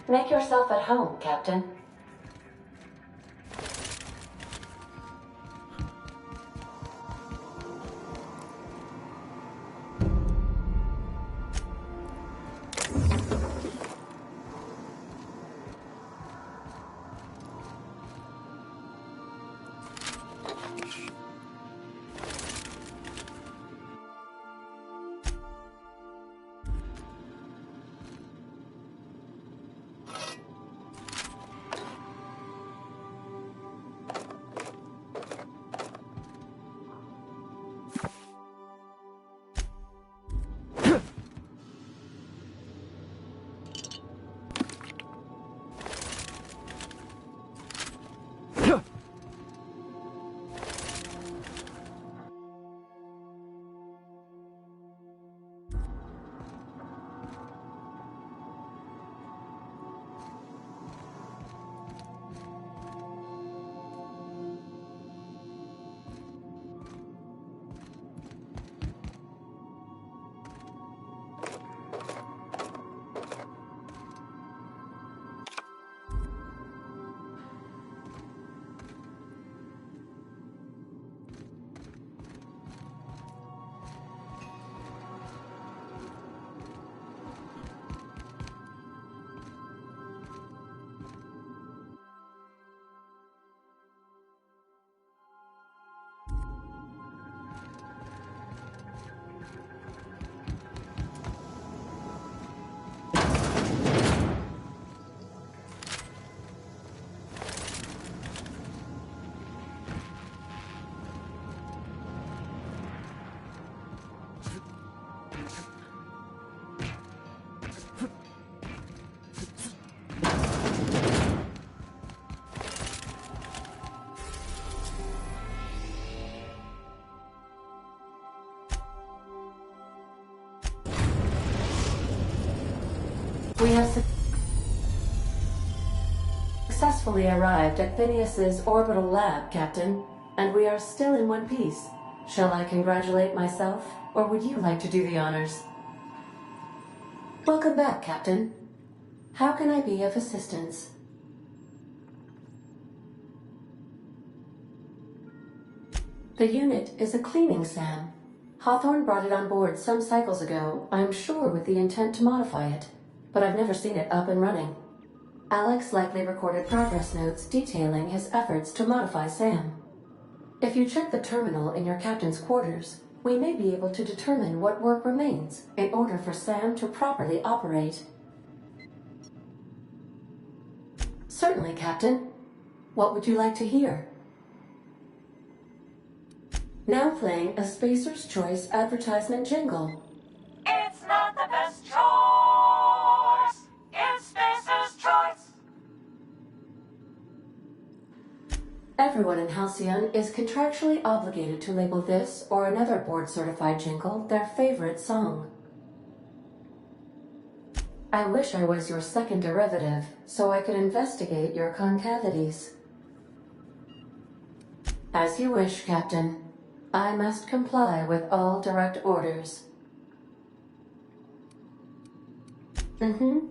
Make yourself at home, Captain. We have successfully arrived at Phineas's orbital lab, Captain, and we are still in one piece. Shall I congratulate myself, or would you like to do the honors? Welcome back, Captain. How can I be of assistance? The unit is a cleaning SAM. Hawthorne brought it on board some cycles ago, I'm sure with the intent to modify it, but I've never seen it up and running. Alex likely recorded progress notes detailing his efforts to modify SAM. If you check the terminal in your captain's quarters, we may be able to determine what work remains in order for SAM to properly operate. Certainly, Captain. What would you like to hear? Now playing a Spacer's Choice advertisement jingle. It's not the best choice. It's Spacer's Choice. Everyone in Halcyon is contractually obligated to label this or another board-certified jingle their favorite song. I wish I was your second derivative, so I could investigate your concavities. As you wish, Captain. I must comply with all direct orders. Mm-hmm.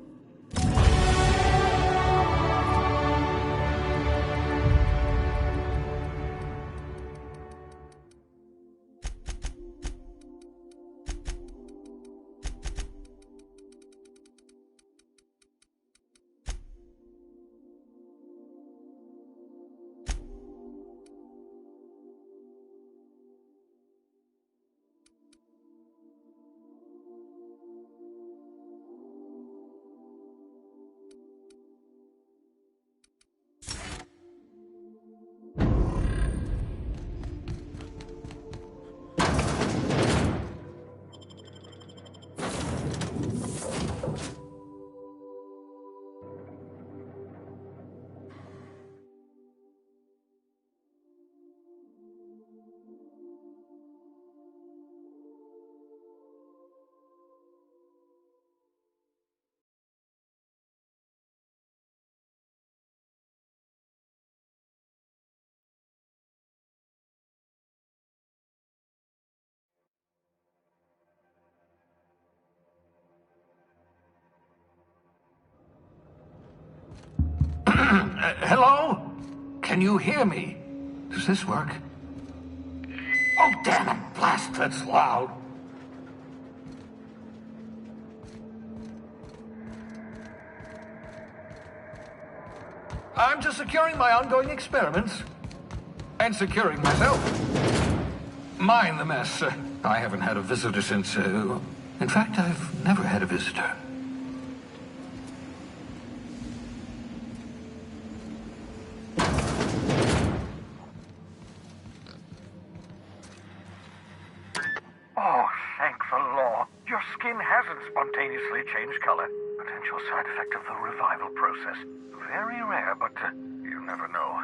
Hello? Can you hear me? Does this work? Oh, damn it! Blast, that's loud. I'm just securing my ongoing experiments. And securing myself. Mind the mess. I haven't had a visitor since, in fact, I've never had a visitor. Oh, thank the law. Your skin hasn't spontaneously changed color. Potential side effect of the revival process. Very rare, but you never know.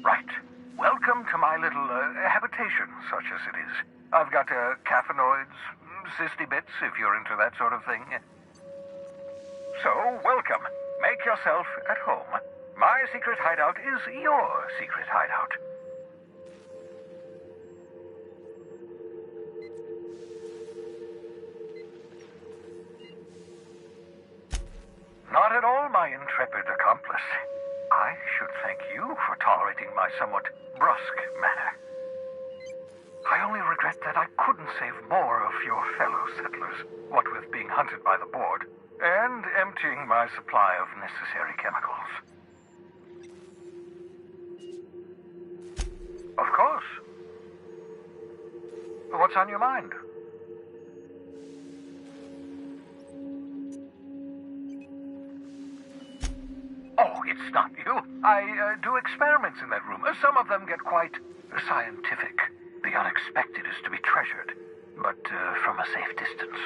Right. Welcome to my little habitation, such as it is. I've got caffeinoids, cysty bits, if you're into that sort of thing. So, welcome. Make yourself at home. My secret hideout is your secret hideout. Not at all, my intrepid accomplice. I should thank you for tolerating my somewhat brusque manner. I only regret that I couldn't save more of your fellow settlers, what with being hunted by the board, and emptying my supply of necessary chemicals. Of course. What's on your mind? Oh, it's not you. I do experiments in that room. Some of them get quite scientific. The unexpected is to be treasured, but from a safe distance.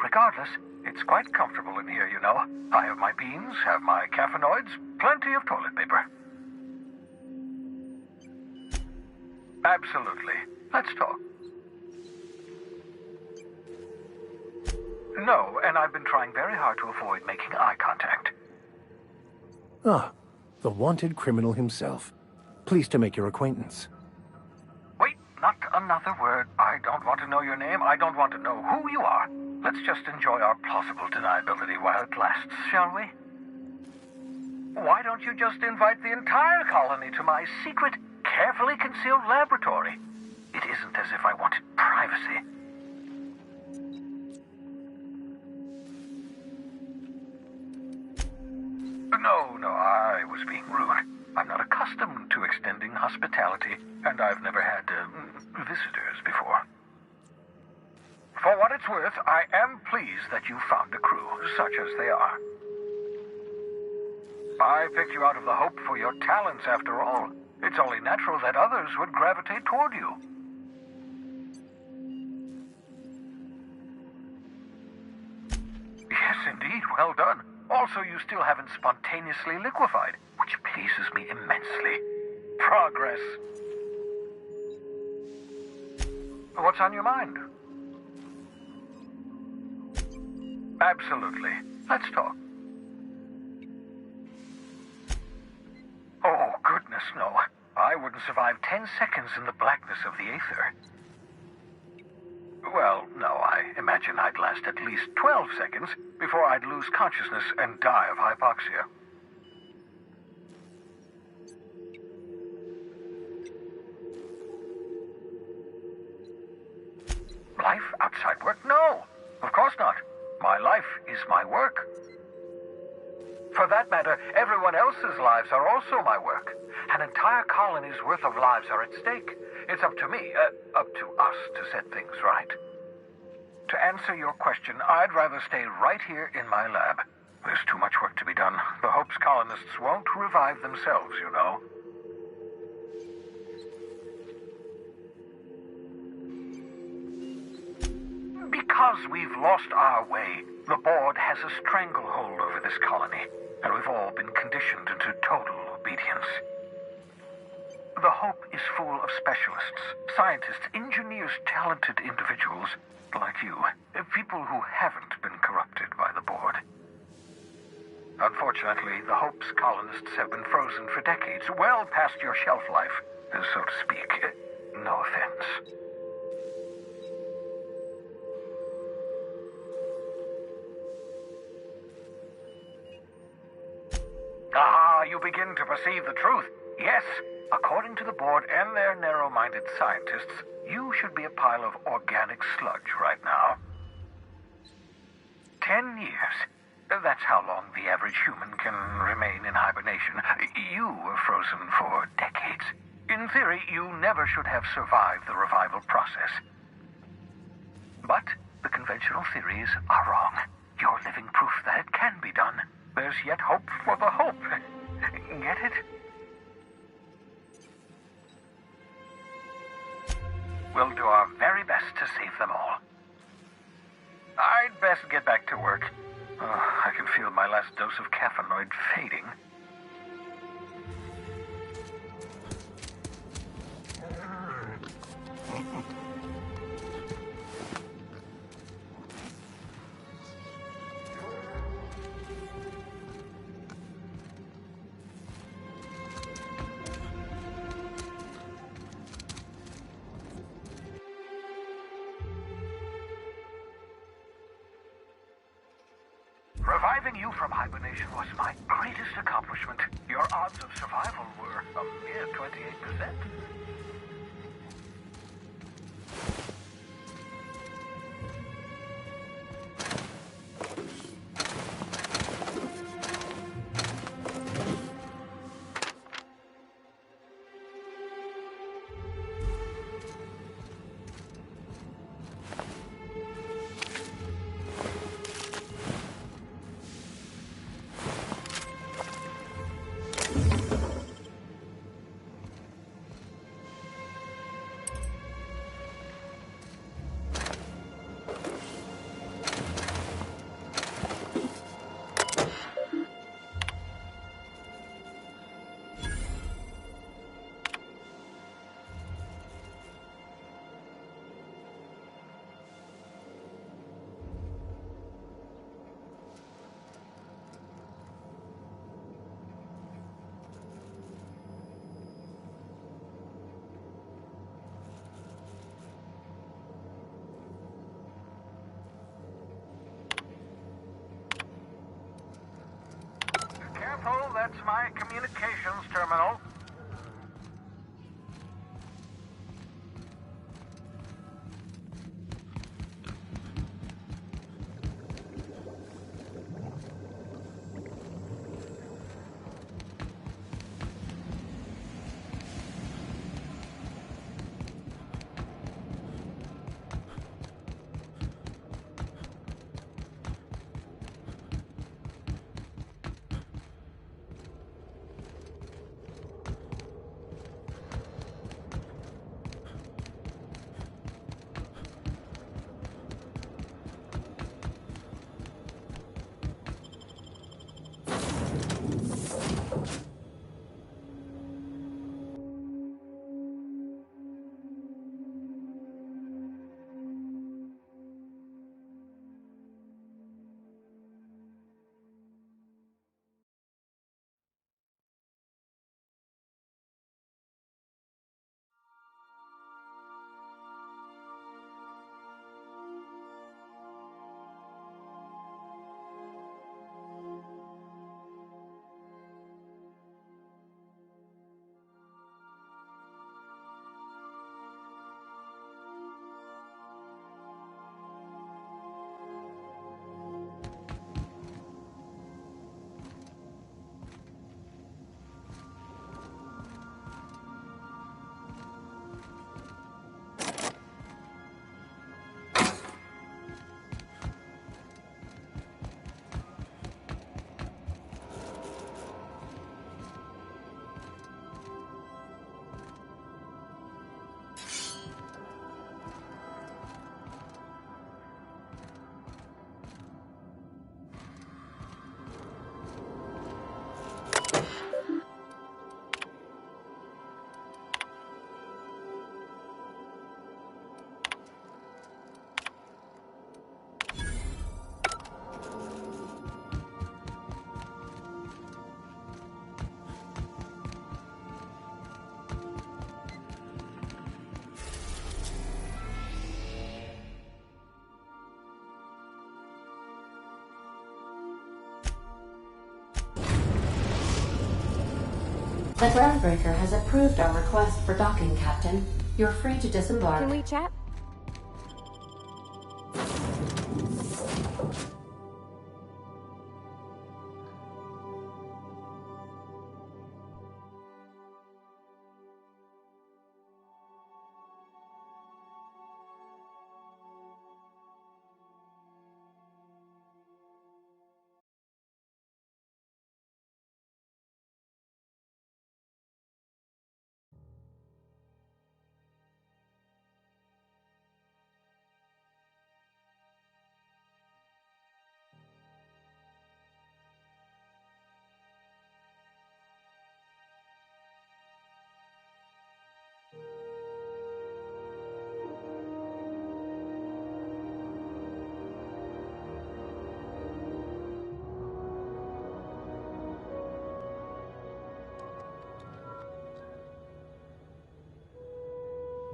Regardless, it's quite comfortable in here, you know. I have my beans, have my caffeinoids, plenty of toilet paper. Absolutely. Let's talk. No, and I've been trying very hard to avoid making eye contact. Ah, the wanted criminal himself. Pleased to make your acquaintance. Wait, not another word. I don't want to know your name. I don't want to know who you are. Let's just enjoy our plausible deniability while it lasts, shall we? Why don't you just invite the entire colony to my secret, carefully concealed laboratory? It isn't as if I wanted privacy. No, I was being rude. I'm not accustomed to extending hospitality, and I've never had visitors before. For what it's worth, I am pleased that you found a crew, such as they are. I picked you out of the hope for your talents, after all. It's only natural that others would gravitate toward you. Yes, indeed, well done. Also, you still haven't spontaneously liquefied, which pleases me immensely. Progress. What's on your mind? Absolutely. Let's talk. Oh, goodness, no. I wouldn't survive 10 seconds in the blackness of the aether. Well, no, I imagine I'd last at least 12 seconds before I'd lose consciousness and die of hypoxia. Life outside work? No, of course not. My life is my work. For that matter, everyone else's lives are also my work. An entire colony's worth of lives are at stake. It's up to me, up to us to set things right. To answer your question, I'd rather stay right here in my lab. There's too much work to be done. The Hope's colonists won't revive themselves, you know. Because we've lost our way, the board has a stranglehold over this colony, and we've all been conditioned into total obedience. The Hope is full of specialists, scientists, engineers, talented individuals like you, people who haven't been corrupted by the board. Unfortunately, the Hope's colonists have been frozen for decades, well past your shelf life, so to speak. No offense. you begin to perceive the truth. Yes, according to the board and their narrow-minded scientists, you should be a pile of organic sludge right now. 10 years. That's how long the average human can remain in hibernation. You were frozen for decades. In theory, you never should have survived the revival process. But the conventional theories are wrong. You're living proof that it can be done. There's yet hope for the hope. Get it? We'll do our very best to save them all. I'd best get back to work. I can feel my last dose of caffeinoid fading. Reviving you from hibernation was my greatest accomplishment. Your odds of survival were a mere 28%. Careful, that's my communications terminal. The groundbreaker has approved our request for docking, Captain. You're free to disembark. Can we chat?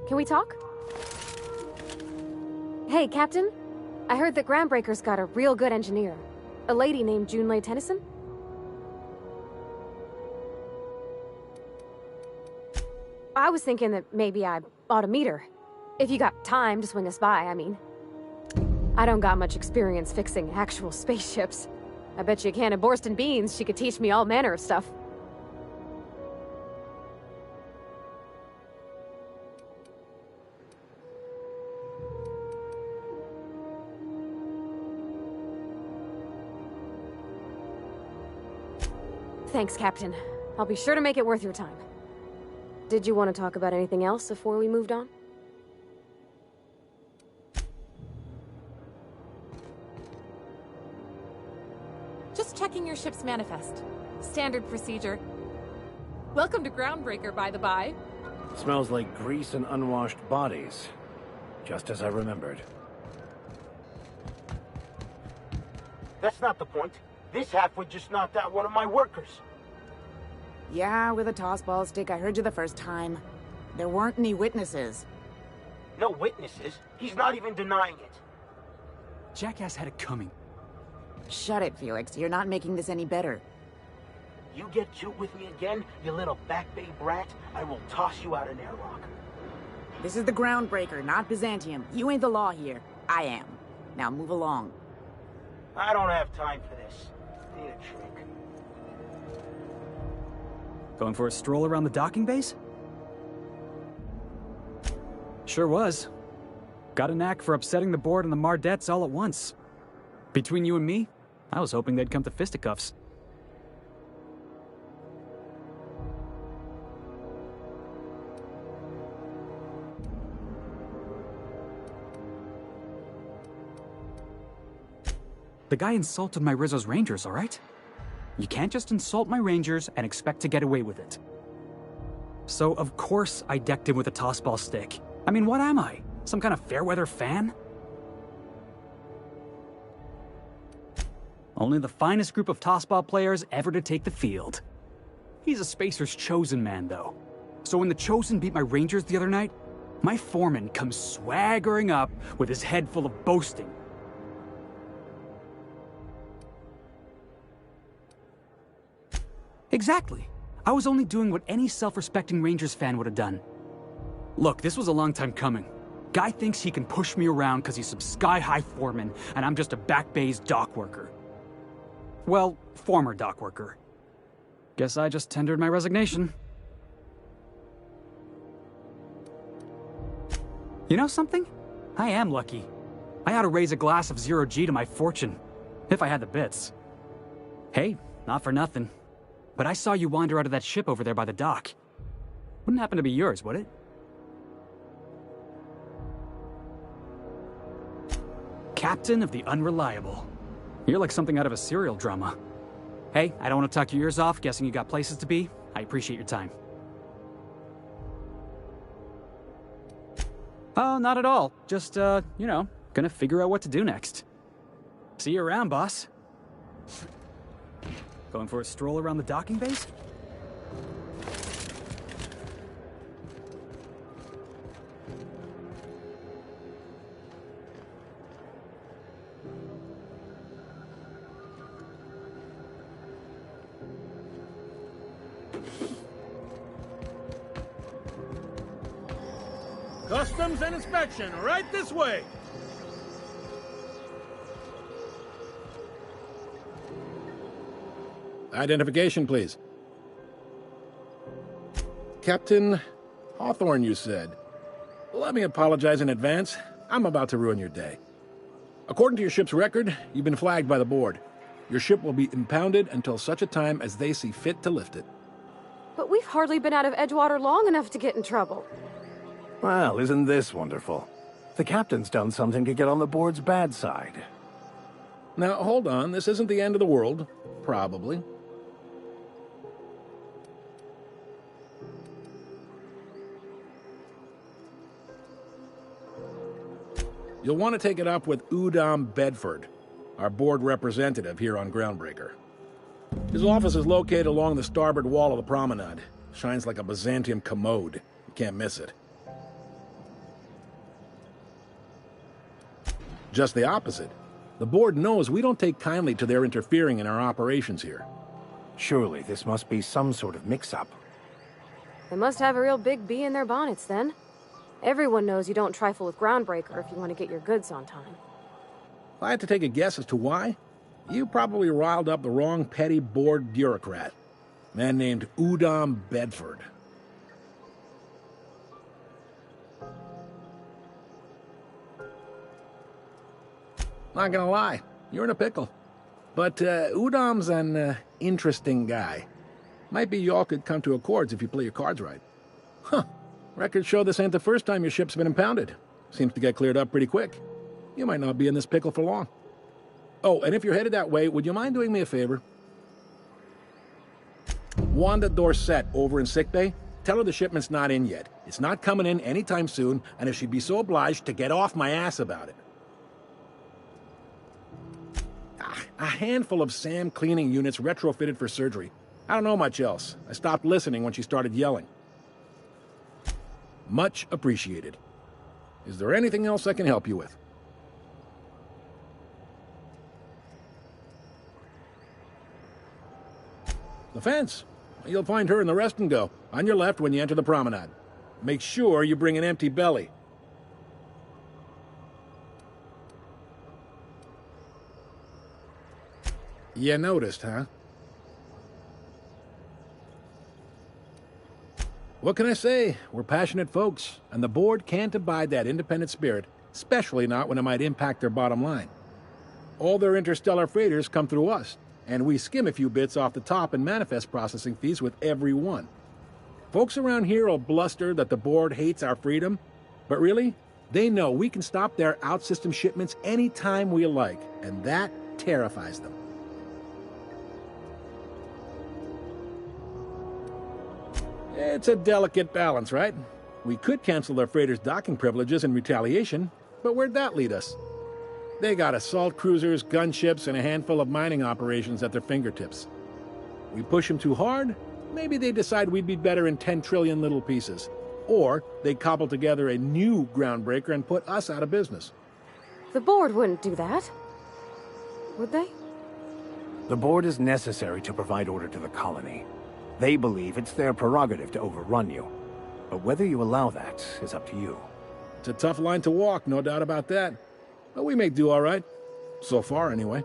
Can we talk? Hey, Captain. I heard that Groundbreaker's got a real good engineer. A lady named Junlei Tennyson? I was thinking that maybe I ought to meet her. If you got time to swing us by, I mean. I don't got much experience fixing actual spaceships. I bet you a can of Borston beans she could teach me all manner of stuff. Thanks, Captain. I'll be sure to make it worth your time. Did you want to talk about anything else before we moved on? Just checking your ship's manifest. Standard procedure. Welcome to Groundbreaker, by the by. Smells like grease and unwashed bodies. Just as I remembered. That's not the point. This halfwit just knocked out one of my workers. Yeah, with a tossball stick, I heard you the first time. There weren't any witnesses. No witnesses? He's not even denying it. Jackass had it coming. Shut it, Felix. You're not making this any better. You get cute with me again, you little back bay brat, I will toss you out an airlock. This is the Groundbreaker, not Byzantium. You ain't the law here. I am. Now move along. I don't have time for this. Need a trick. Going for a stroll around the docking base? Sure was. Got a knack for upsetting the board and the Mardettes all at once. Between you and me, I was hoping they'd come to fisticuffs. The guy insulted my Rizzo's Rangers, all right? You can't just insult my Rangers and expect to get away with it. So, of course, I decked him with a tossball stick. I mean, what am I? Some kind of fair-weather fan? Only the finest group of tossball players ever to take the field. He's a Spacer's chosen man, though. So when the Chosen beat my Rangers the other night, my foreman comes swaggering up with his head full of boasting. Exactly. I was only doing what any self-respecting Rangers fan would have done. Look, this was a long time coming. Guy thinks he can push me around because he's some sky-high foreman, and I'm just a back bay's dock worker. Well, former dock worker. Guess I just tendered my resignation. You know something? I am lucky. I ought to raise a glass of 0G to my fortune, if I had the bits. Hey, not for nothing. But I saw you wander out of that ship over there by the dock. Wouldn't happen to be yours, would it? Captain of the Unreliable. You're like something out of a serial drama. Hey, I don't want to talk your ears off, guessing you got places to be. I appreciate your time. Oh, not at all. Just, you know, gonna figure out what to do next. See you around, boss. Going for a stroll around the docking base? Customs and inspection, right this way. Identification, please. Captain Hawthorne, you said. Let me apologize in advance. I'm about to ruin your day. According to your ship's record, you've been flagged by the board. Your ship will be impounded until such a time as they see fit to lift it. But we've hardly been out of Edgewater long enough to get in trouble. Well, isn't this wonderful? The captain's done something to get on the board's bad side. Now, hold on. This isn't the end of the world. Probably. You'll want to take it up with Udom Bedford, our board representative here on Groundbreaker. His office is located along the starboard wall of the promenade. Shines like a Byzantium commode. You can't miss it. Just the opposite. The board knows we don't take kindly to their interfering in our operations here. Surely this must be some sort of mix-up. They must have a real big bee in their bonnets, then. Everyone knows you don't trifle with Groundbreaker if you want to get your goods on time. If I had to take a guess as to why, you probably riled up the wrong petty board bureaucrat. A man named Udom Bedford. Not gonna lie, you're in a pickle. But Udom's an interesting guy. Might be y'all could come to accords if you play your cards right. Huh. Records show this ain't the first time your ship's been impounded. Seems to get cleared up pretty quick. You might not be in this pickle for long. Oh, and if you're headed that way, would you mind doing me a favor? Wanda Dorset over in sickbay, tell her the shipment's not in yet. It's not coming in anytime soon, and if she'd be so obliged to get off my ass about it. A handful of SAM cleaning units retrofitted for surgery. I don't know much else. I stopped listening when she started yelling. Much appreciated. Is there anything else I can help you with? The fence. You'll find her in the rest and go, on your left when you enter the promenade. Make sure you bring an empty belly. You noticed, huh? What can I say? We're passionate folks, and the board can't abide that independent spirit, especially not when it might impact their bottom line. All their interstellar freighters come through us, and we skim a few bits off the top in manifest processing fees with every one. Folks around here will bluster that the board hates our freedom, but really, they know we can stop their out-system shipments anytime we like, and that terrifies them. It's a delicate balance, right? We could cancel their freighters' docking privileges in retaliation, but where'd that lead us? They got assault cruisers, gunships, and a handful of mining operations at their fingertips. We push them too hard, maybe they decide we'd be better in 10 trillion little pieces. Or they cobble together a new Groundbreaker and put us out of business. The board wouldn't do that. Would they? The board is necessary to provide order to the colony. They believe it's their prerogative to overrun you. But whether you allow that is up to you. It's a tough line to walk, no doubt about that. But we may do all right. So far, anyway.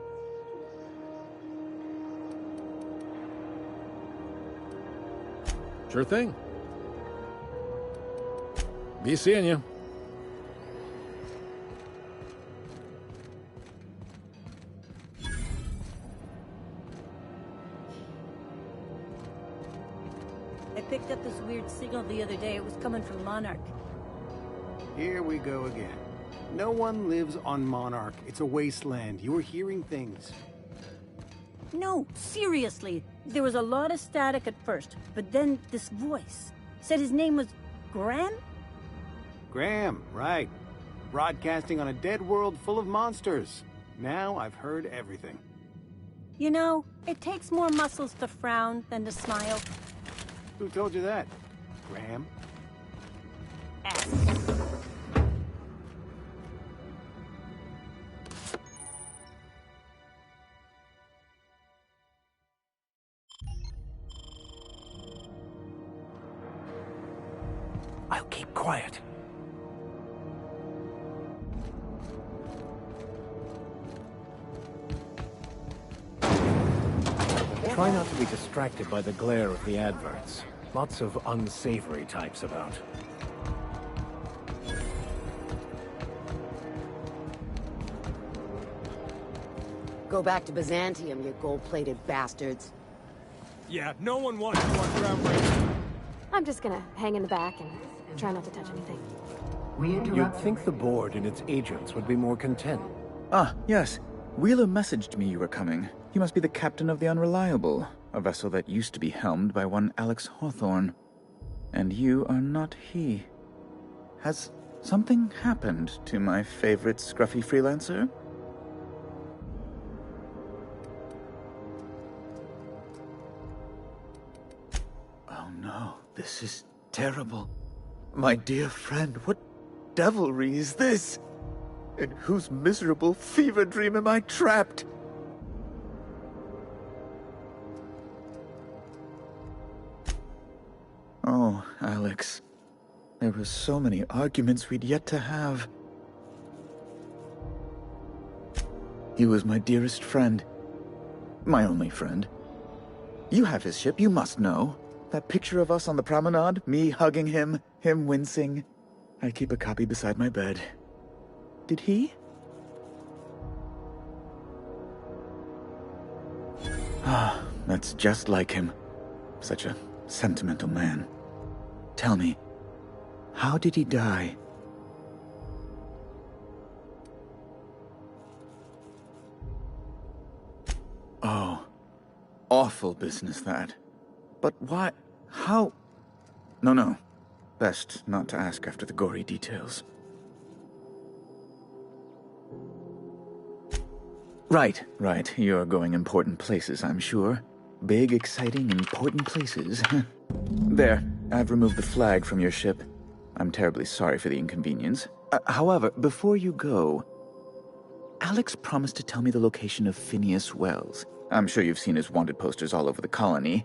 Sure thing. Be seeing you. I picked up this weird signal the other day. It was coming from Monarch. Here we go again. No one lives on Monarch. It's a wasteland. You were hearing things. No, seriously. There was a lot of static at first, but then this voice said his name was Graham? Graham, right. Broadcasting on a dead world full of monsters. Now I've heard everything. You know, it takes more muscles to frown than to smile. Who told you that? Graham? I'll keep quiet. Try not to be distracted by the glare of the adverts. Lots of unsavory types about. Go back to Byzantium, you gold-plated bastards. Yeah, no one wants you on groundbreaking. I'm just gonna hang in the back and try not to touch anything. You'd think the board and its agents would be more content. Ah, yes. Wheeler messaged me you were coming. You must be the captain of the Unreliable, a vessel that used to be helmed by one Alex Hawthorne. And you are not he. Has something happened to my favorite scruffy freelancer? Oh no, this is terrible. My dear friend, what devilry is this? In whose miserable fever dream am I trapped? Oh, Alex. There were so many arguments we'd yet to have. He was my dearest friend. My only friend. You have his ship, you must know. That picture of us on the promenade, me hugging him, him wincing. I keep a copy beside my bed. Did he? Ah, that's just like him. Such a sentimental man. Tell me, how did he die? Oh, awful business that. But why? How? No. Best not to ask after the gory details. Right. You're going important places, I'm sure. Big, exciting, important places. There, I've removed the flag from your ship. I'm terribly sorry for the inconvenience. However, before you go, Alex promised to tell me the location of Phineas Wells. I'm sure you've seen his wanted posters all over the colony.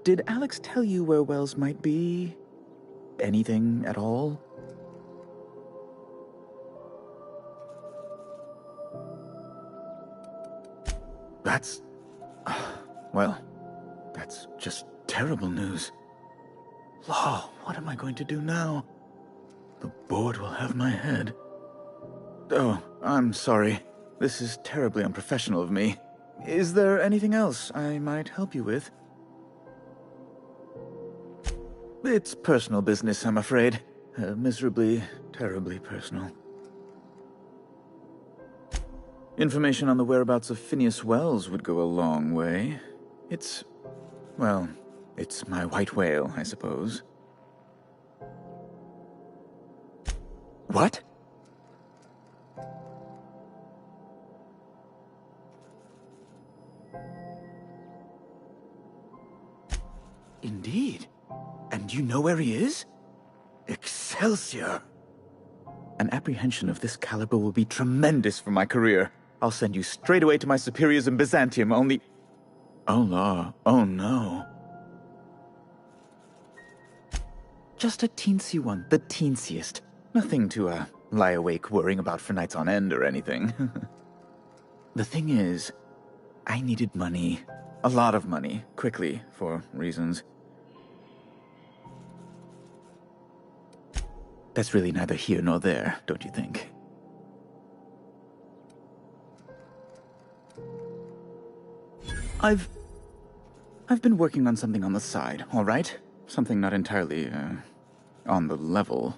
Did Alex tell you where Wells might be? Anything at all? That's... well, that's just terrible news. Law, what am I going to do now? The board will have my head. Oh, I'm sorry. This is terribly unprofessional of me. Is there anything else I might help you with? It's personal business, I'm afraid. Miserably, terribly personal. Information on the whereabouts of Phineas Wells would go a long way. It's my white whale, I suppose. What? Indeed. And you know where he is? Excelsior! An apprehension of this caliber will be tremendous for my career. I'll send you straight away to my superiors in Byzantium, only... Oh, law. Oh, no. Just a teensy one, the teensiest. Nothing to, lie awake worrying about for nights on end or anything. The thing is, I needed money. A lot of money, quickly, for reasons. That's really neither here nor there, don't you think? I've been working on something on the side, all right? Something not entirely, on the level.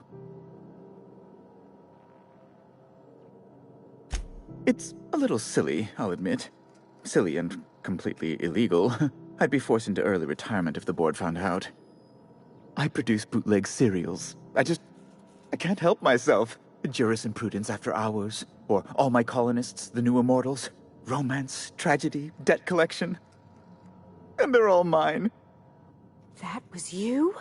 It's a little silly, I'll admit. Silly and completely illegal. I'd be forced into early retirement if the board found out. I produce bootleg serials. I can't help myself. Jurisprudence After Hours, or All My Colonists, The New Immortals, romance, tragedy, debt collection. And they're all mine. That was you?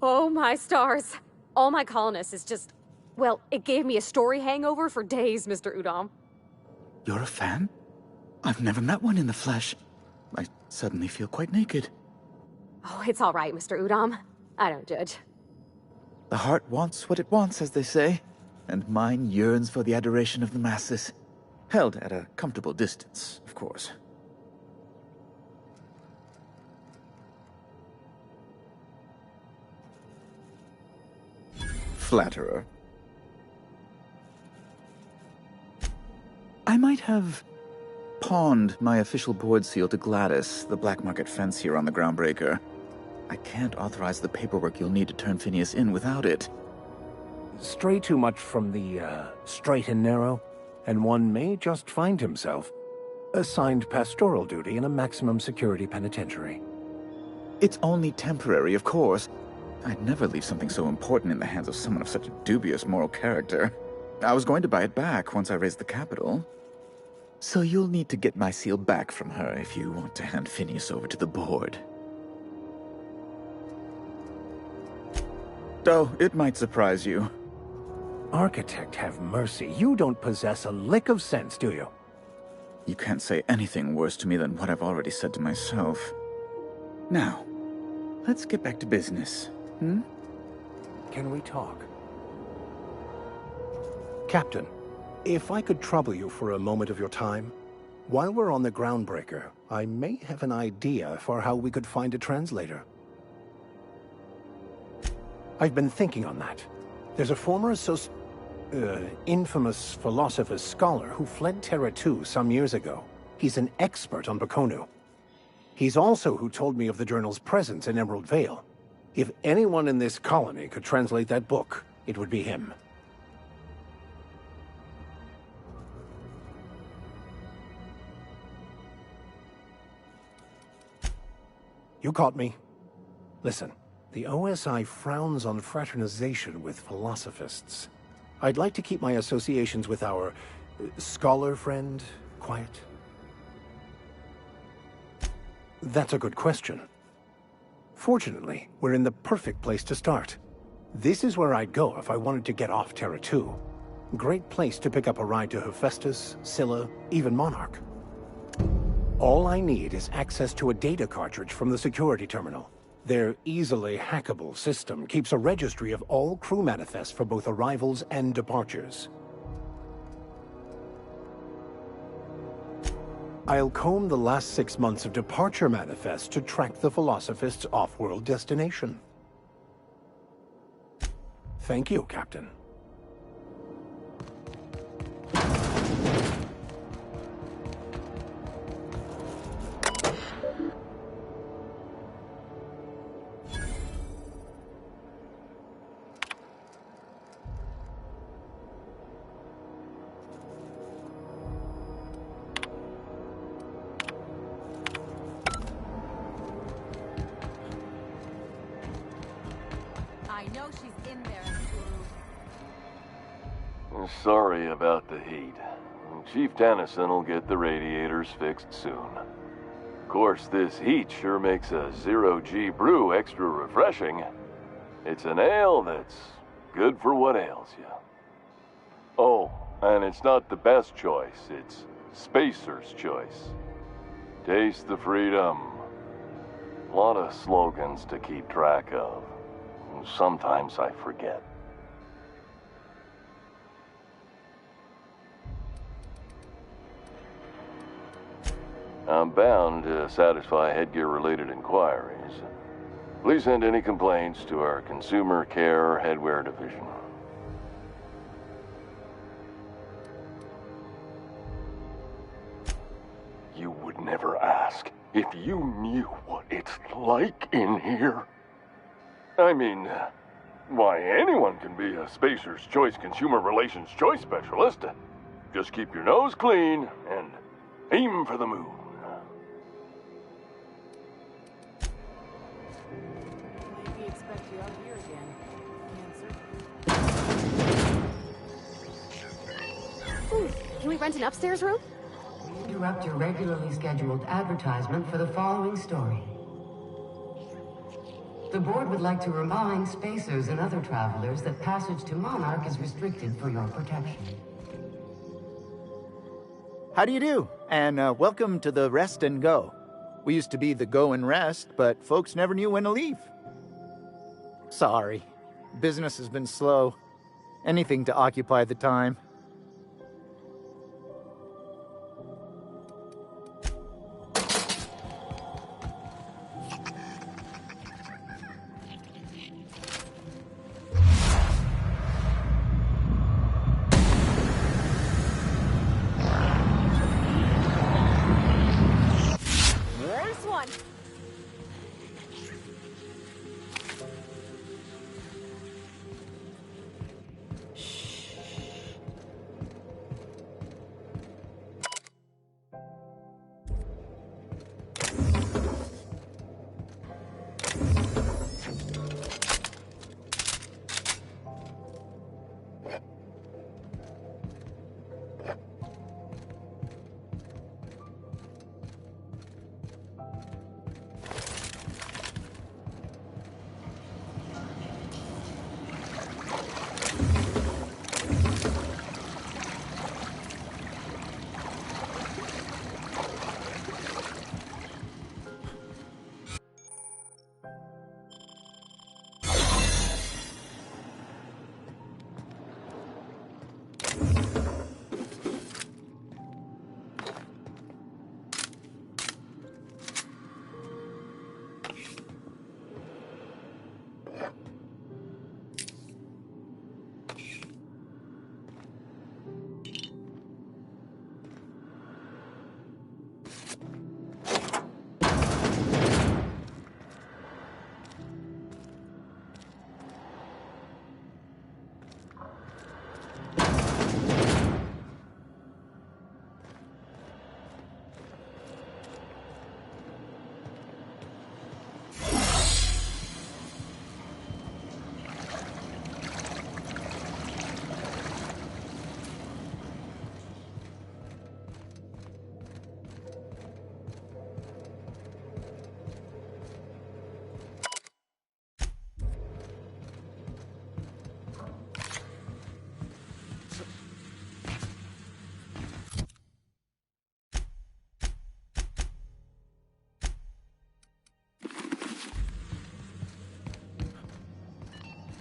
Oh my stars. All My Colonists is just... well, it gave me a story hangover for days, Mr. Udom. You're a fan? I've never met one in the flesh. I suddenly feel quite naked. Oh, it's all right, Mr. Udom. I don't judge. The heart wants what it wants, as they say, and mine yearns for the adoration of the masses. Held at a comfortable distance, of course. Flatterer. I might have pawned my official board seal to Gladys, the black market fence here on the Groundbreaker. I can't authorize the paperwork you'll need to turn Phineas in without it. Stray too much from the straight and narrow, and one may just find himself assigned pastoral duty in a maximum security penitentiary. It's only temporary, of course. I'd never leave something so important in the hands of someone of such a dubious moral character. I was going to buy it back once I raised the capital. So you'll need to get my seal back from her if you want to hand Phineas over to the board. Though it might surprise you. Architect, have mercy. You don't possess a lick of sense, do you? You can't say anything worse to me than what I've already said to myself. Now, let's get back to business, hmm? Can we talk? Captain, if I could trouble you for a moment of your time, while we're on the Groundbreaker, I may have an idea for how we could find a translator. I've been thinking on that. There's a former infamous philosopher scholar who fled Terra 2 some years ago. He's an expert on Bakonu. He's also who told me of the journal's presence in Emerald Vale. If anyone in this colony could translate that book, it would be him. You caught me. Listen, the OSI frowns on fraternization with philosophists. I'd like to keep my associations with our scholar friend quiet. That's a good question. Fortunately, we're in the perfect place to start. This is where I'd go if I wanted to get off Terra 2. Great place to pick up a ride to Hephaestus, Scylla, even Monarch. All I need is access to a data cartridge from the security terminal. Their easily hackable system keeps a registry of all crew manifests for both arrivals and departures. I'll comb the last 6 months of departure manifests to track the Philosophist's off-world destination. Thank you, Captain. Sorry about the heat. Chief Tennyson will get the radiators fixed soon. Of course, this heat sure makes a zero-G brew extra refreshing. It's an ale that's good for what ails you. Oh, and it's not the best choice, it's Spacer's choice. Taste the freedom. A lot of slogans to keep track of. Sometimes I forget. I'm bound to satisfy headgear-related inquiries. Please send any complaints to our Consumer Care Headwear Division. You would never ask if you knew what it's like in here. I mean, why, anyone can be a Spacer's Choice Consumer Relations Choice Specialist. Just keep your nose clean and aim for the moon. Ooh, can we rent an upstairs room? We interrupt your regularly scheduled advertisement for the following story. The board would like to remind spacers and other travelers that passage to Monarch is restricted for your protection. How do you do? And welcome to the Rest and Go. We used to be the Go and Rest, but folks never knew when to leave. Sorry. Business has been slow. Anything to occupy the time.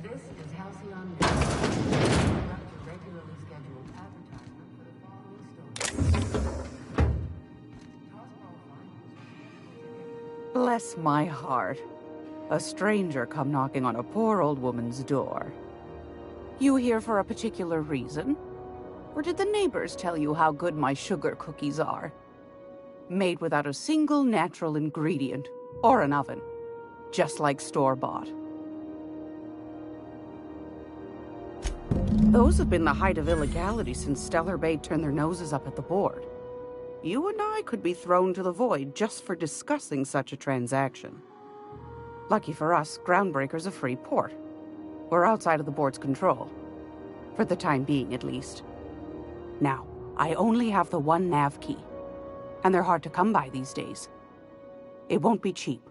This is Halcyon News. Interrupt your regularly scheduled advertisement for the following story. Bless my heart. A stranger come knocking on a poor old woman's door. You here for a particular reason? Or did the neighbors tell you how good my sugar cookies are? Made without a single natural ingredient, or an oven. Just like store-bought. Those have been the height of illegality since Stellar Bay turned their noses up at the board. You and I could be thrown to the void just for discussing such a transaction. Lucky for us, Groundbreaker's a free port. We're outside of the board's control. For the time being, at least. Now, I only have the one nav key. And they're hard to come by these days. It won't be cheap.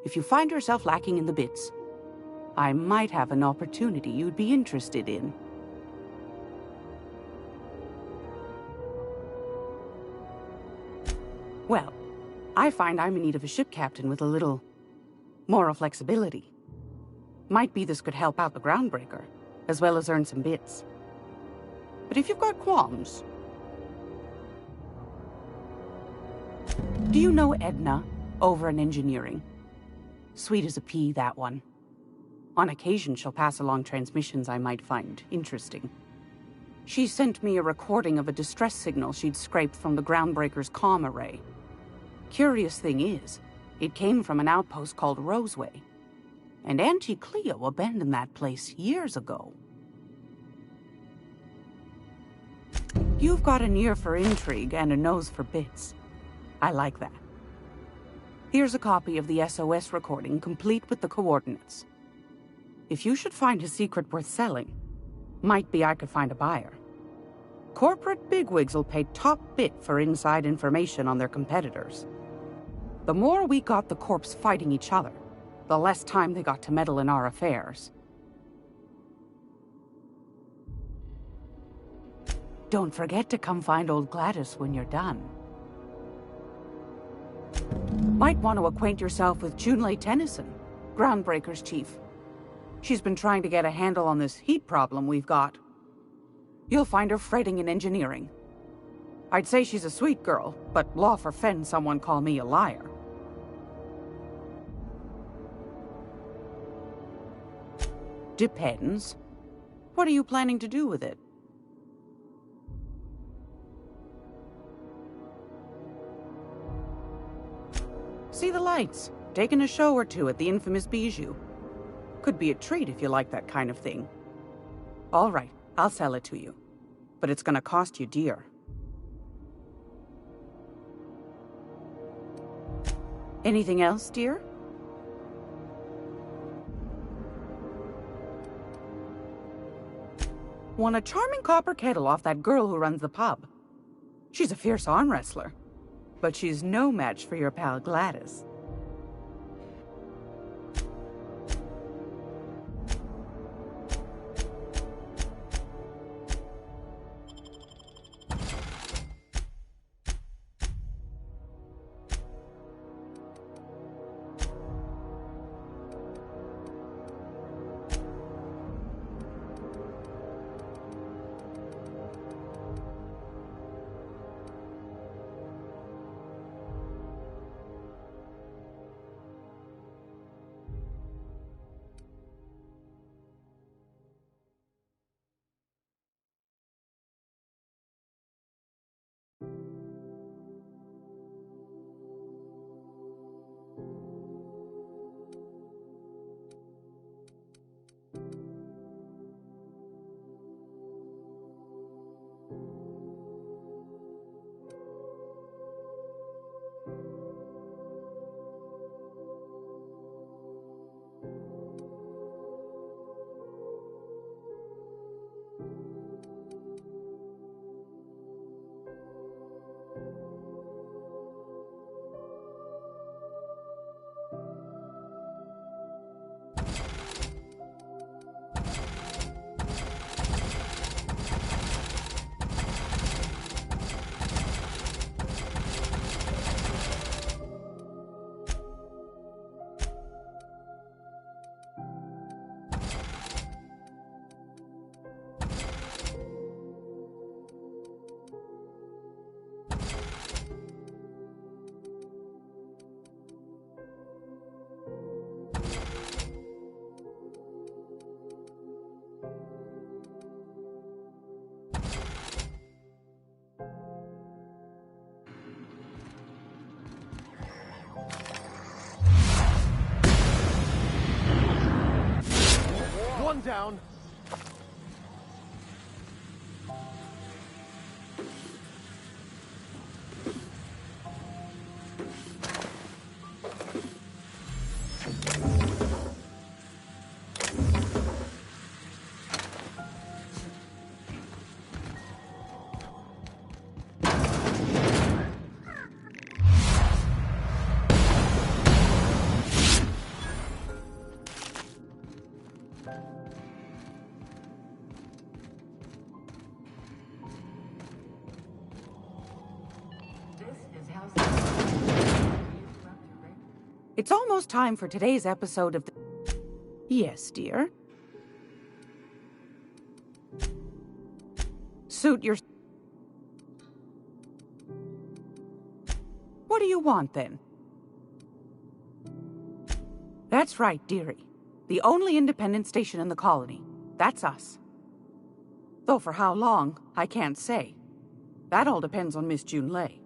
If you find yourself lacking in the bits, I might have an opportunity you'd be interested in. Well, I find I'm in need of a ship captain with a little moral flexibility. Might be this could help out the Groundbreaker, as well as earn some bits. But if you've got qualms... Do you know Edna, over in engineering? Sweet as a pea, that one. On occasion, she'll pass along transmissions I might find interesting. She sent me a recording of a distress signal she'd scraped from the Groundbreaker's comm array. Curious thing is, it came from an outpost called Roseway. And Auntie Cleo abandoned that place years ago. You've got an ear for intrigue and a nose for bits. I like that. Here's a copy of the SOS recording, complete with the coordinates. If you should find a secret worth selling, might be I could find a buyer. Corporate bigwigs will pay top bit for inside information on their competitors. The more we got the corps fighting each other, the less time they got to meddle in our affairs. Don't forget to come find old Gladys when you're done. Might want to acquaint yourself with Junlei Tennyson, Groundbreaker's chief. She's been trying to get a handle on this heat problem we've got. You'll find her fretting in engineering. I'd say she's a sweet girl, but law forfend someone call me a liar. Depends. What are you planning to do with it? See the lights. Taking a show or two at the infamous Bijou. Could be a treat if you like that kind of thing. All right, I'll sell it to you. But it's gonna cost you dear. Anything else, dear? Won a charming copper kettle off that girl who runs the pub. She's a fierce arm wrestler. But she's no match for your pal Gladys. One down. It's almost time for today's episode of the... Yes, dear? Suit your... What do you want, then? That's right, dearie. The only independent station in the colony. That's us. Though for how long, I can't say. That all depends on Miss June Lay.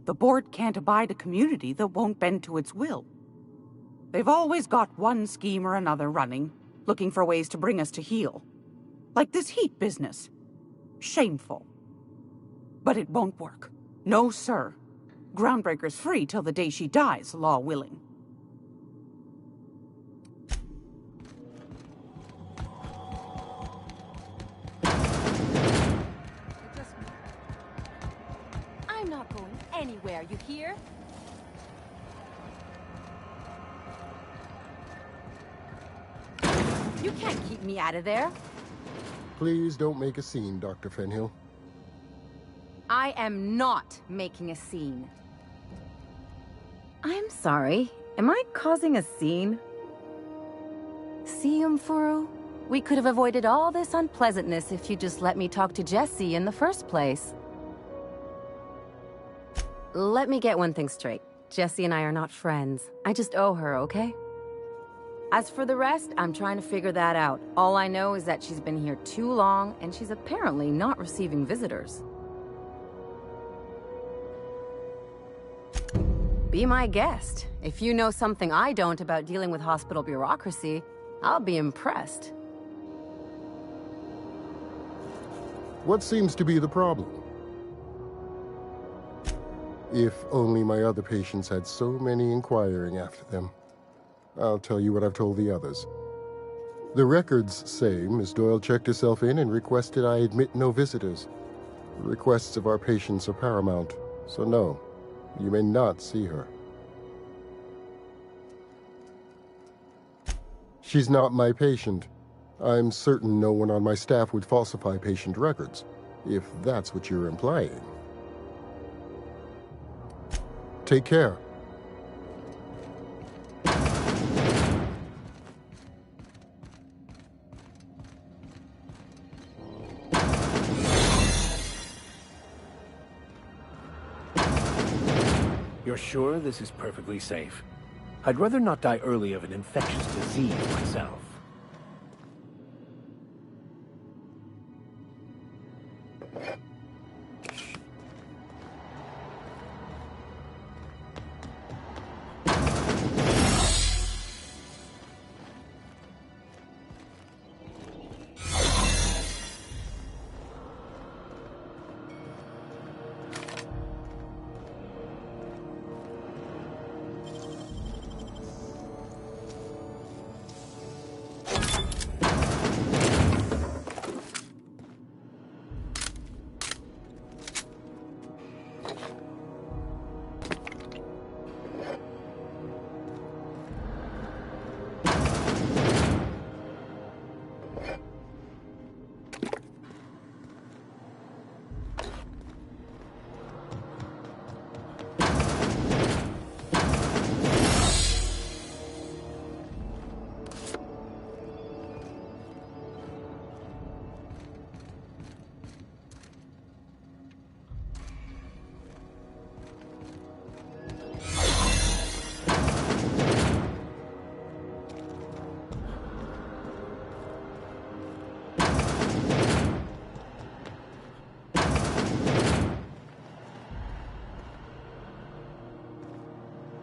The board can't abide a community that won't bend to its will. They've always got one scheme or another running, looking for ways to bring us to heel. Like this heat business. Shameful. But it won't work. No, sir. Groundbreaker's free till the day she dies, law willing. I'm not going anywhere, you hear? You can't keep me out of there. Please don't make a scene, Dr. Fenhill. I am not making a scene. I'm sorry. Am I causing a scene? See, Umfuru? We could have avoided all this unpleasantness if you just let me talk to Jessie in the first place. Let me get one thing straight. Jessie and I are not friends. I just owe her, okay? As for the rest, I'm trying to figure that out. All I know is that she's been here too long, and she's apparently not receiving visitors. Be my guest. If you know something I don't about dealing with hospital bureaucracy, I'll be impressed. What seems to be the problem? If only my other patients had so many inquiring after them. I'll tell you what I've told the others. The records say Miss Doyle checked herself in and requested I admit no visitors. The requests of our patients are paramount, so no, you may not see her. She's not my patient. I'm certain no one on my staff would falsify patient records, if that's what you're implying. Take care. You're sure this is perfectly safe? I'd rather not die early of an infectious disease myself.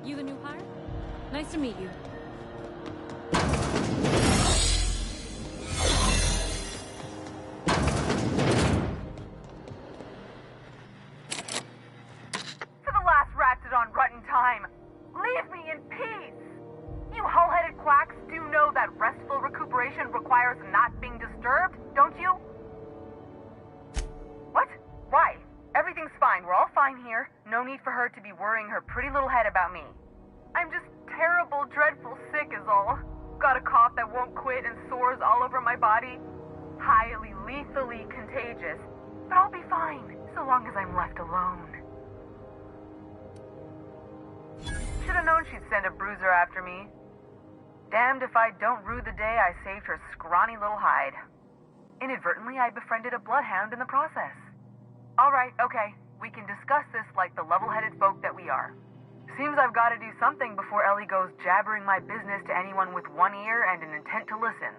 You the new hire? Nice to meet you. fine here. No need for her to be worrying her pretty little head about me. I'm just terrible, dreadful sick is all. Got a cough that won't quit and sores all over my body. Highly, lethally contagious. But I'll be fine, so long as I'm left alone. Should have known she'd send a bruiser after me. Damned if I don't rue the day I saved her scrawny little hide. Inadvertently, I befriended a bloodhound in the process. Alright, okay. We can discuss this like the level-headed folk that we are. Seems I've got to do something before Ellie goes jabbering my business to anyone with one ear and an intent to listen.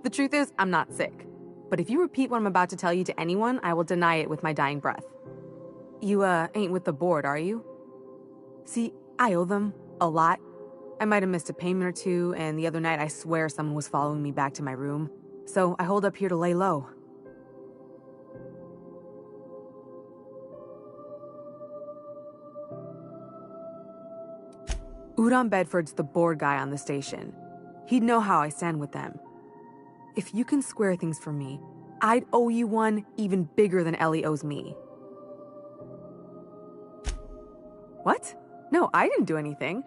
The truth is, I'm not sick. But if you repeat what I'm about to tell you to anyone, I will deny it with my dying breath. You, ain't with the board, are you? See, I owe them a lot. I might have missed a payment or two, and the other night I swear someone was following me back to my room. So I hold up here to lay low. Udon Bedford's the board guy on the station. He'd know how I stand with them. If you can square things for me, I'd owe you one even bigger than Ellie owes me. What? No, I didn't do anything.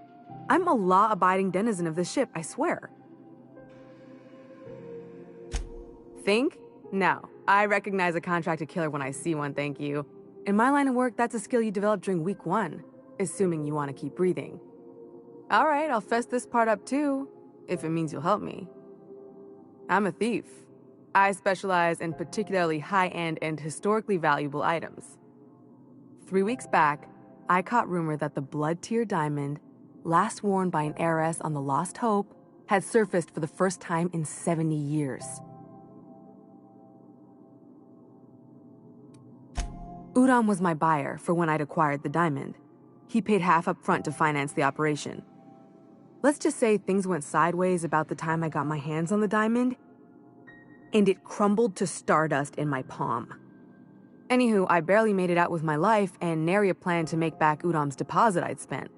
I'm a law-abiding denizen of this ship, I swear. Think? No. I recognize a contracted killer when I see one, thank you. In my line of work, that's a skill you develop during week 1, assuming you want to keep breathing. Alright, I'll fess this part up too, if it means you'll help me. I'm a thief. I specialize in particularly high-end and historically valuable items. 3 weeks back, I caught rumor that the blood-tier diamond, last worn by an heiress on the Lost Hope, had surfaced for the first time in 70 years. Udon was my buyer for when I'd acquired the diamond. He paid half up front to finance the operation. Let's just say things went sideways about the time I got my hands on the diamond, and it crumbled to stardust in my palm. Anywho, I barely made it out with my life, and nary a plan to make back Udam's deposit I'd spent.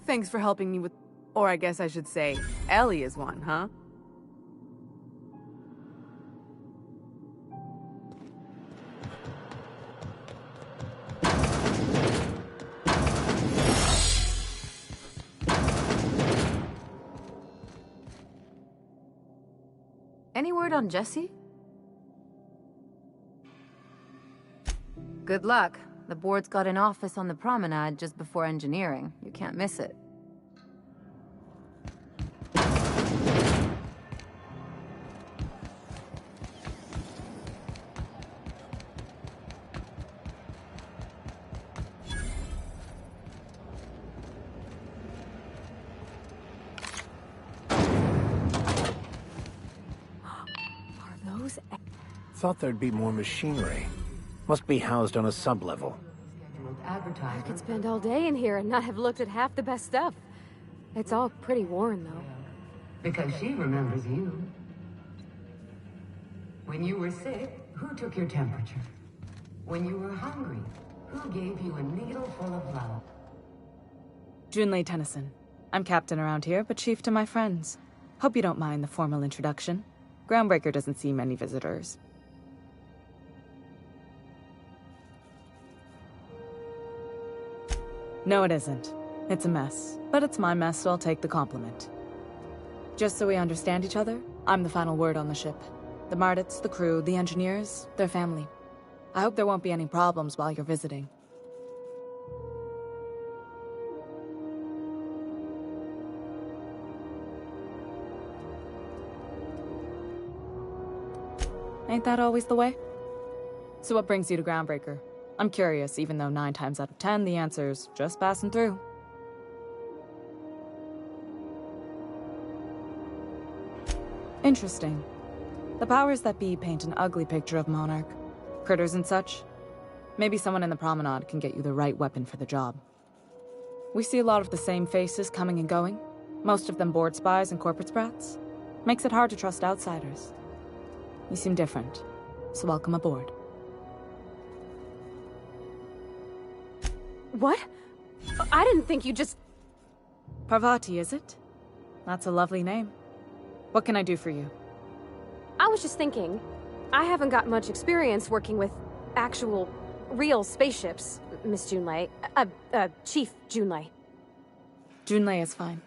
Thanks for helping me with... Or I guess I should say, Ellie is one, huh? Any word on Jesse? Good luck. The board's got an office on the promenade just before engineering. You can't miss it. Thought there'd be more machinery. Must be housed on a sub-level. I could spend all day in here and not have looked at half the best stuff. It's all pretty worn, though. Because she remembers you. When you were sick, who took your temperature? When you were hungry, who gave you a needle full of love? Junlei Tennyson. I'm captain around here, but chief to my friends. Hope you don't mind the formal introduction. Groundbreaker doesn't see many visitors. No, it isn't. It's a mess. But it's my mess, so I'll take the compliment. Just so we understand each other, I'm the final word on the ship. The Mardits, the crew, the engineers, their family. I hope there won't be any problems while you're visiting. Ain't that always the way? So what brings you to Groundbreaker? I'm curious, even though 9 times out of 10 the answer's just passing through. Interesting. The powers that be paint an ugly picture of Monarch. Critters and such. Maybe someone in the promenade can get you the right weapon for the job. We see a lot of the same faces coming and going. Most of them board spies and corporate sprats. Makes it hard to trust outsiders. You seem different, so welcome aboard. What? I didn't think you just... Parvati, is it? That's a lovely name. What can I do for you? I was just thinking, I haven't got much experience working with actual, real spaceships, Miss Junlei. Chief Junlei. Junlei is fine.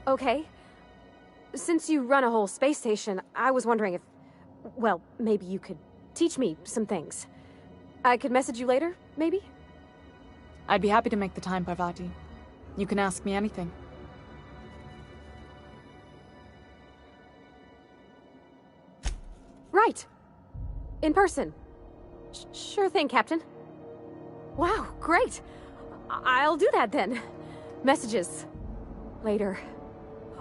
Okay. Since you run a whole space station, I was wondering if, well, maybe you could teach me some things. I could message you later, maybe? I'd be happy to make the time, Parvati. You can ask me anything. Right. In person. Sure thing, Captain. Wow, great. I'll do that then. Messages. Later.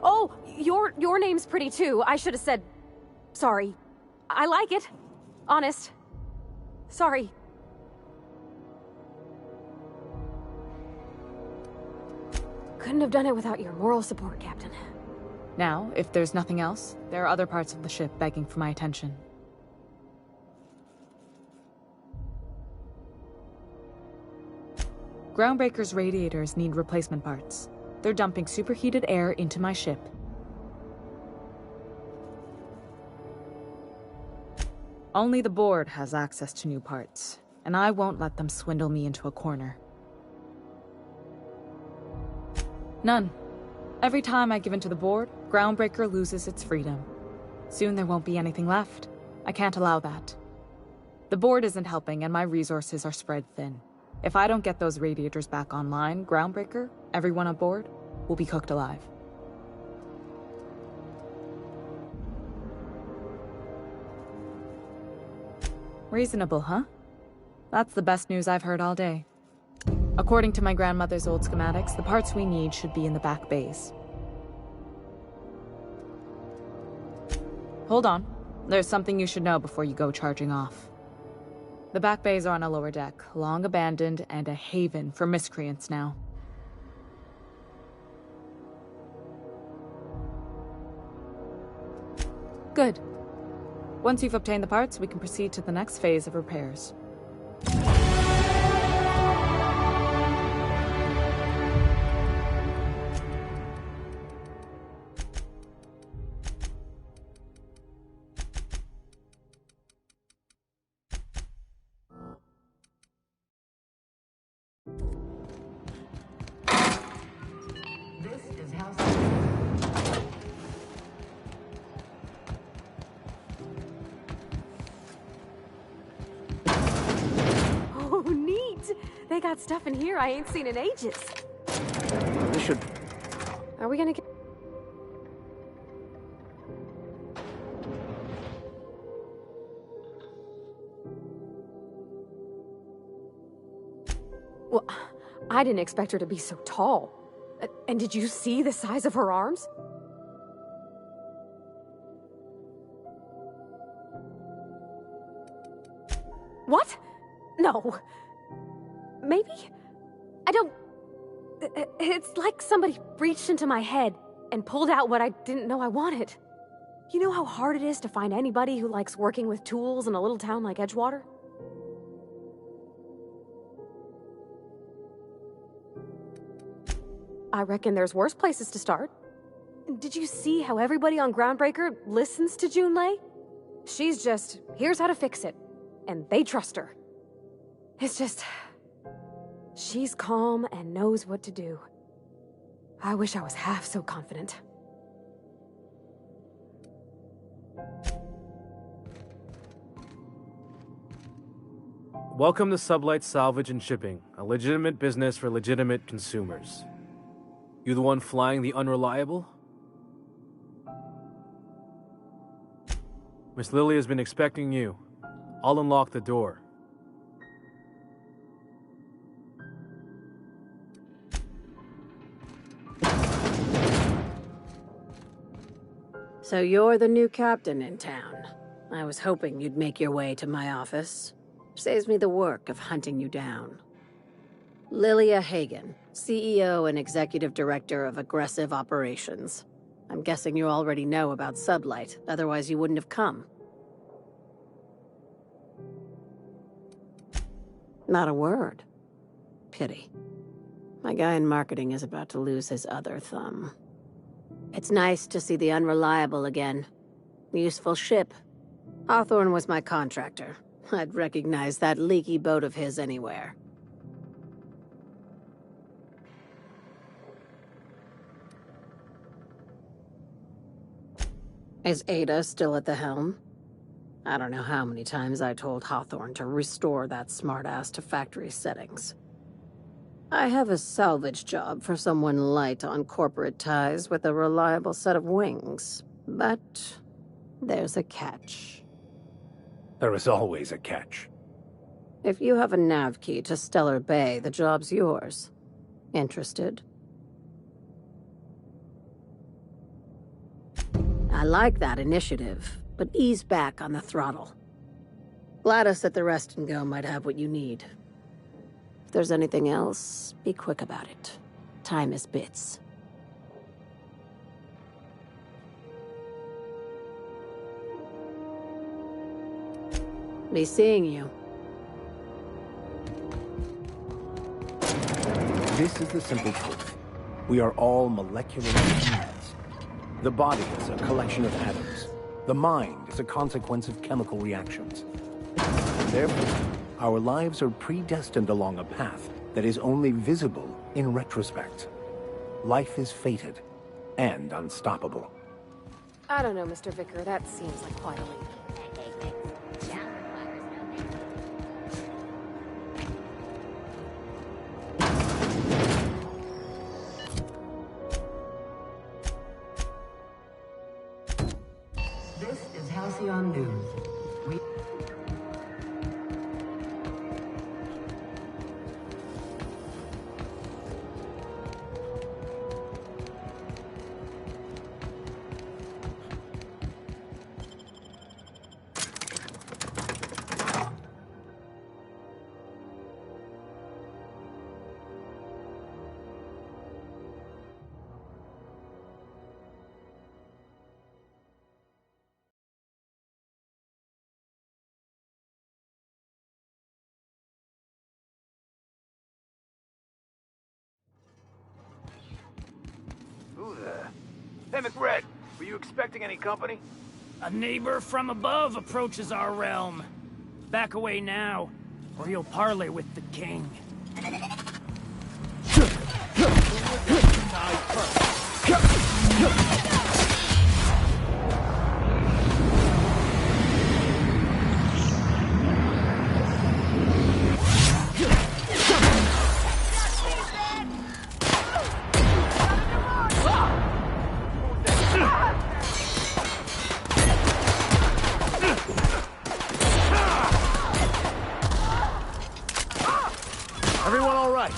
Oh, your name's pretty too. I should have said... Sorry. I like it. Honest. Sorry. Couldn't have done it without your moral support, Captain. Now, if there's nothing else, there are other parts of the ship begging for my attention. Groundbreaker's radiators need replacement parts. They're dumping superheated air into my ship. Only the board has access to new parts, and I won't let them swindle me into a corner. None. Every time I give in to the board, Groundbreaker loses its freedom. Soon there won't be anything left. I can't allow that. The board isn't helping, and my resources are spread thin. If I don't get those radiators back online, Groundbreaker, everyone aboard, will be cooked alive. Reasonable, huh? That's the best news I've heard all day. According to my grandmother's old schematics, the parts we need should be in the back bays. Hold on. There's something you should know before you go charging off. The back bays are on a lower deck, long abandoned and a haven for miscreants now. Good. Once you've obtained the parts, we can proceed to the next phase of repairs. This is House. Oh, neat! They got stuff in here I ain't seen in ages. We should... Are we gonna get... Well, I didn't expect her to be so tall. And did you see the size of her arms? What? No. Maybe? I don't... It's like somebody reached into my head and pulled out what I didn't know I wanted. You know how hard it is to find anybody who likes working with tools in a little town like Edgewater? I reckon there's worse places to start. Did you see how everybody on Groundbreaker listens to Junlei? She's just, here's how to fix it. And they trust her. It's just... she's calm and knows what to do. I wish I was half so confident. Welcome to Sublight Salvage and Shipping, a legitimate business for legitimate consumers. You the one flying the Unreliable? Miss Lily has been expecting you. I'll unlock the door. So you're the new captain in town. I was hoping you'd make your way to my office. Saves me the work of hunting you down. Lilia Hagen, CEO and Executive Director of Aggressive Operations. I'm guessing you already know about Sublight, otherwise you wouldn't have come. Not a word. Pity. My guy in marketing is about to lose his other thumb. It's nice to see the Unreliable again. Useful ship. Hawthorne was my contractor. I'd recognize that leaky boat of his anywhere. Is Ada still at the helm? I don't know how many times I told Hawthorne to restore that smartass to factory settings. I have a salvage job for someone light on corporate ties with a reliable set of wings, but there's a catch. There is always a catch. If you have a nav key to Stellar Bay, the job's yours. Interested? I like that initiative, but ease back on the throttle. Gladys at the Rest and Go might have what you need. If there's anything else, be quick about it. Time is bits. Be seeing you. This is the simple truth. We are all molecular machines. The body is a collection of atoms. The mind is a consequence of chemical reactions. Therefore, our lives are predestined along a path that is only visible in retrospect. Life is fated and unstoppable. I don't know, Mr. Vicker. That seems like quite a leap. This is Halcyon News. Who there? Hey, McRed, were you expecting any company? A neighbor from above approaches our realm. Back away now, or he'll parley with the king. Everyone all right?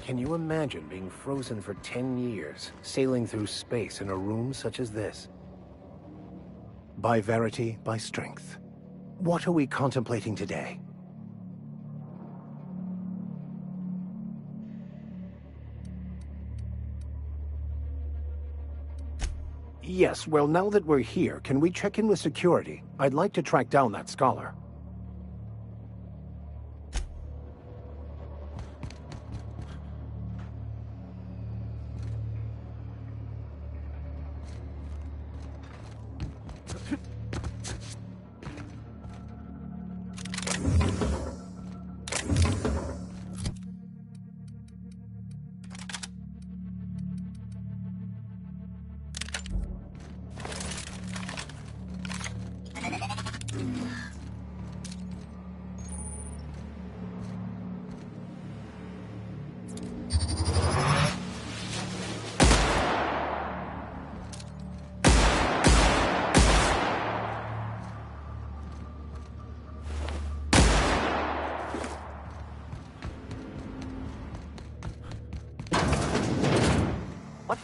Can you imagine being frozen for 10 years, sailing through space in a room such as this? By verity, by strength. What are we contemplating today? Yes, well, now that we're here, can we check in with security? I'd like to track down that scholar.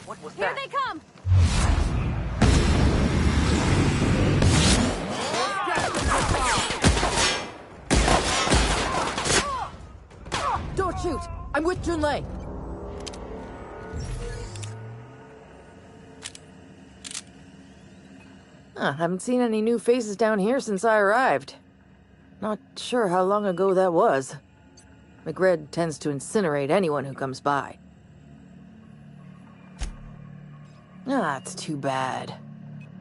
What was Here that? they come! Don't shoot! I'm with Junlei! Haven't seen any new faces down here since I arrived. Not sure how long ago that was. McRed tends to incinerate anyone who comes by. That's too bad.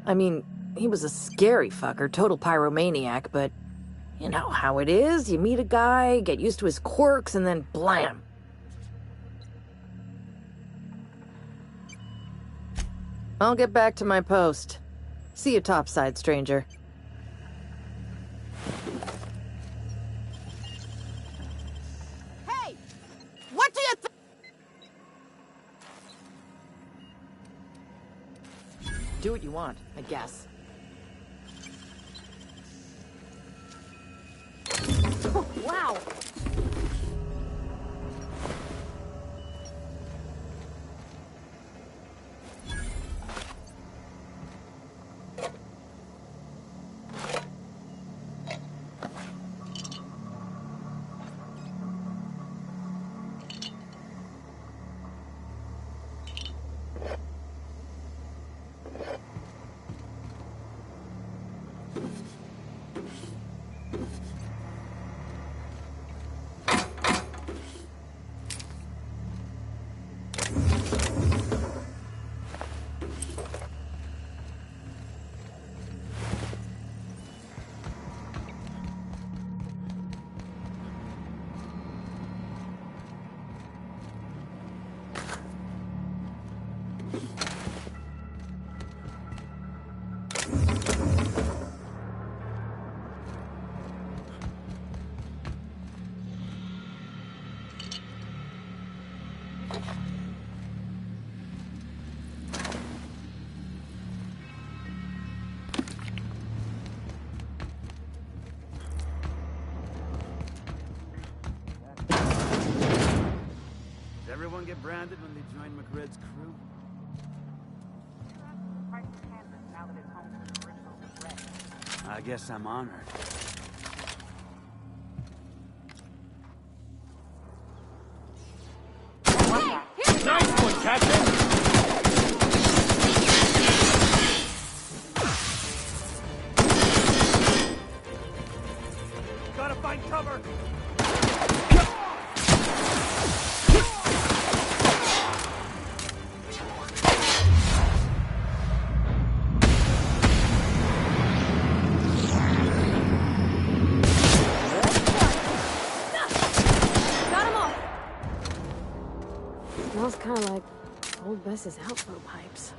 I mean, he was a scary fucker, total pyromaniac, but you know how it is. You meet a guy, get used to his quirks, and then blam. I'll get back to my post. See you topside, stranger. Hey! What do you think? Do what you want, I guess. Wow! Everyone get branded when they join McRed's crew? I guess I'm honored. Nice one, Captain! Gotta find cover! Smells kind of like old Bess's outflow pipes.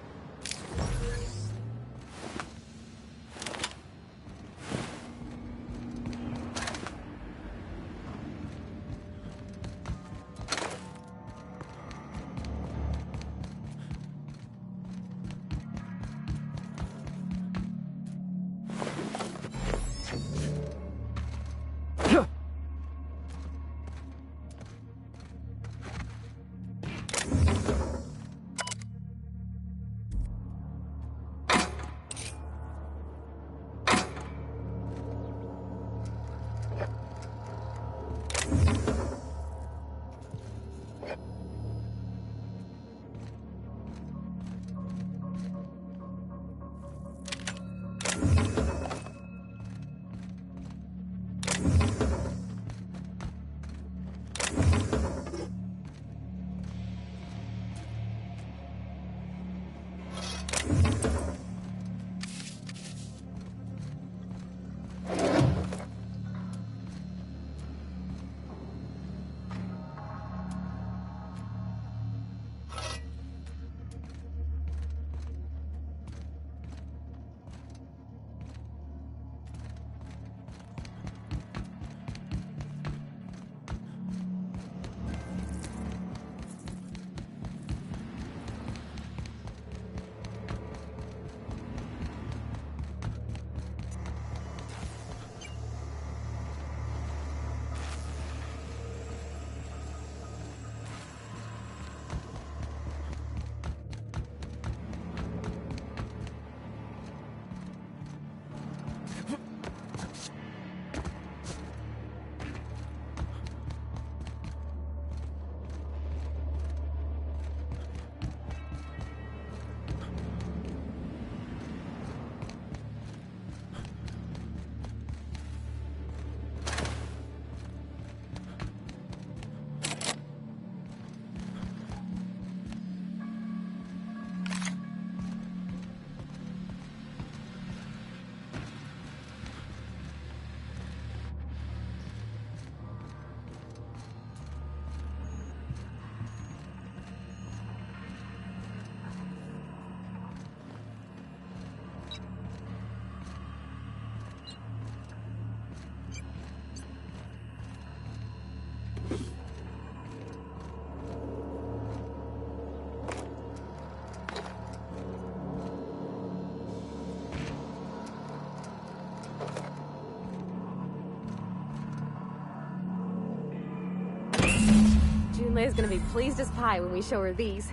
Junlei's gonna be pleased as pie when we show her these.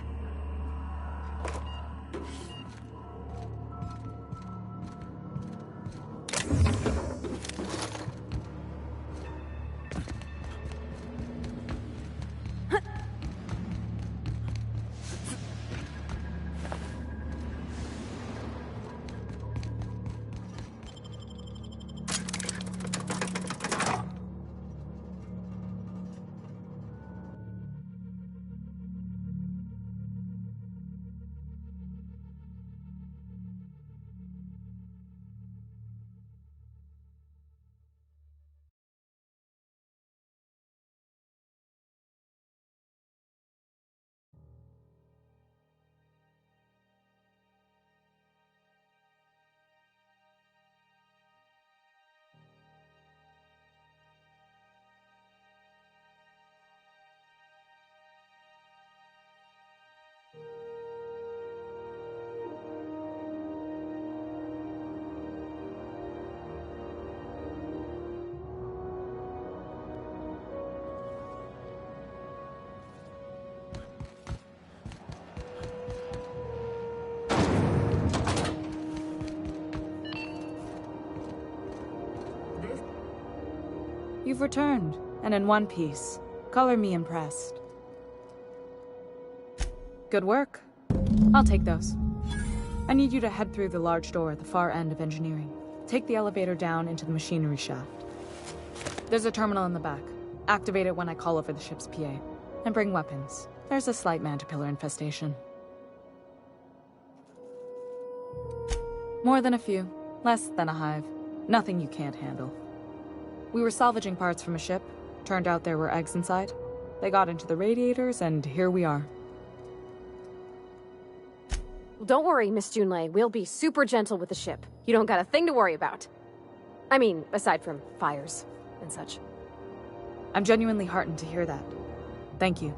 You've returned, and in one piece. Color me impressed. Good work. I'll take those. I need you to head through the large door at the far end of engineering. Take the elevator down into the machinery shaft. There's a terminal in the back. Activate it when I call over the ship's PA. And bring weapons. There's a slight mantipillar infestation. More than a few. Less than a hive. Nothing you can't handle. We were salvaging parts from a ship. Turned out there were eggs inside. They got into the radiators, and here we are. Well, don't worry, Miss Junlei. We'll be super gentle with the ship. You don't got a thing to worry about. I mean, aside from fires and such. I'm genuinely heartened to hear that. Thank you.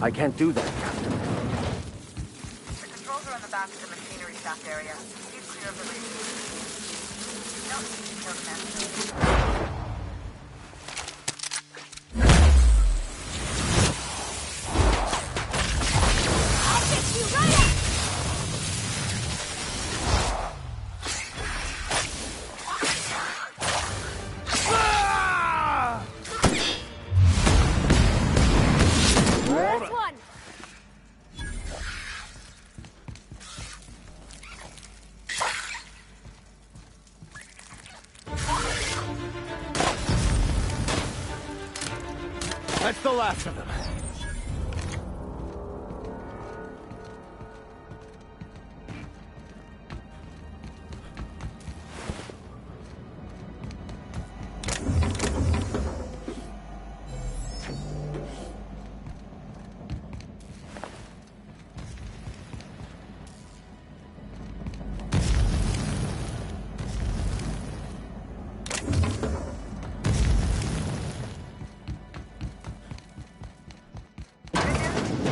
I can't do that, Captain. The controls are on the back of the machinery shaft area. Keep clear of the radiators. Don't need to kill the master. I'll get you right up! Last one! That's the last of them.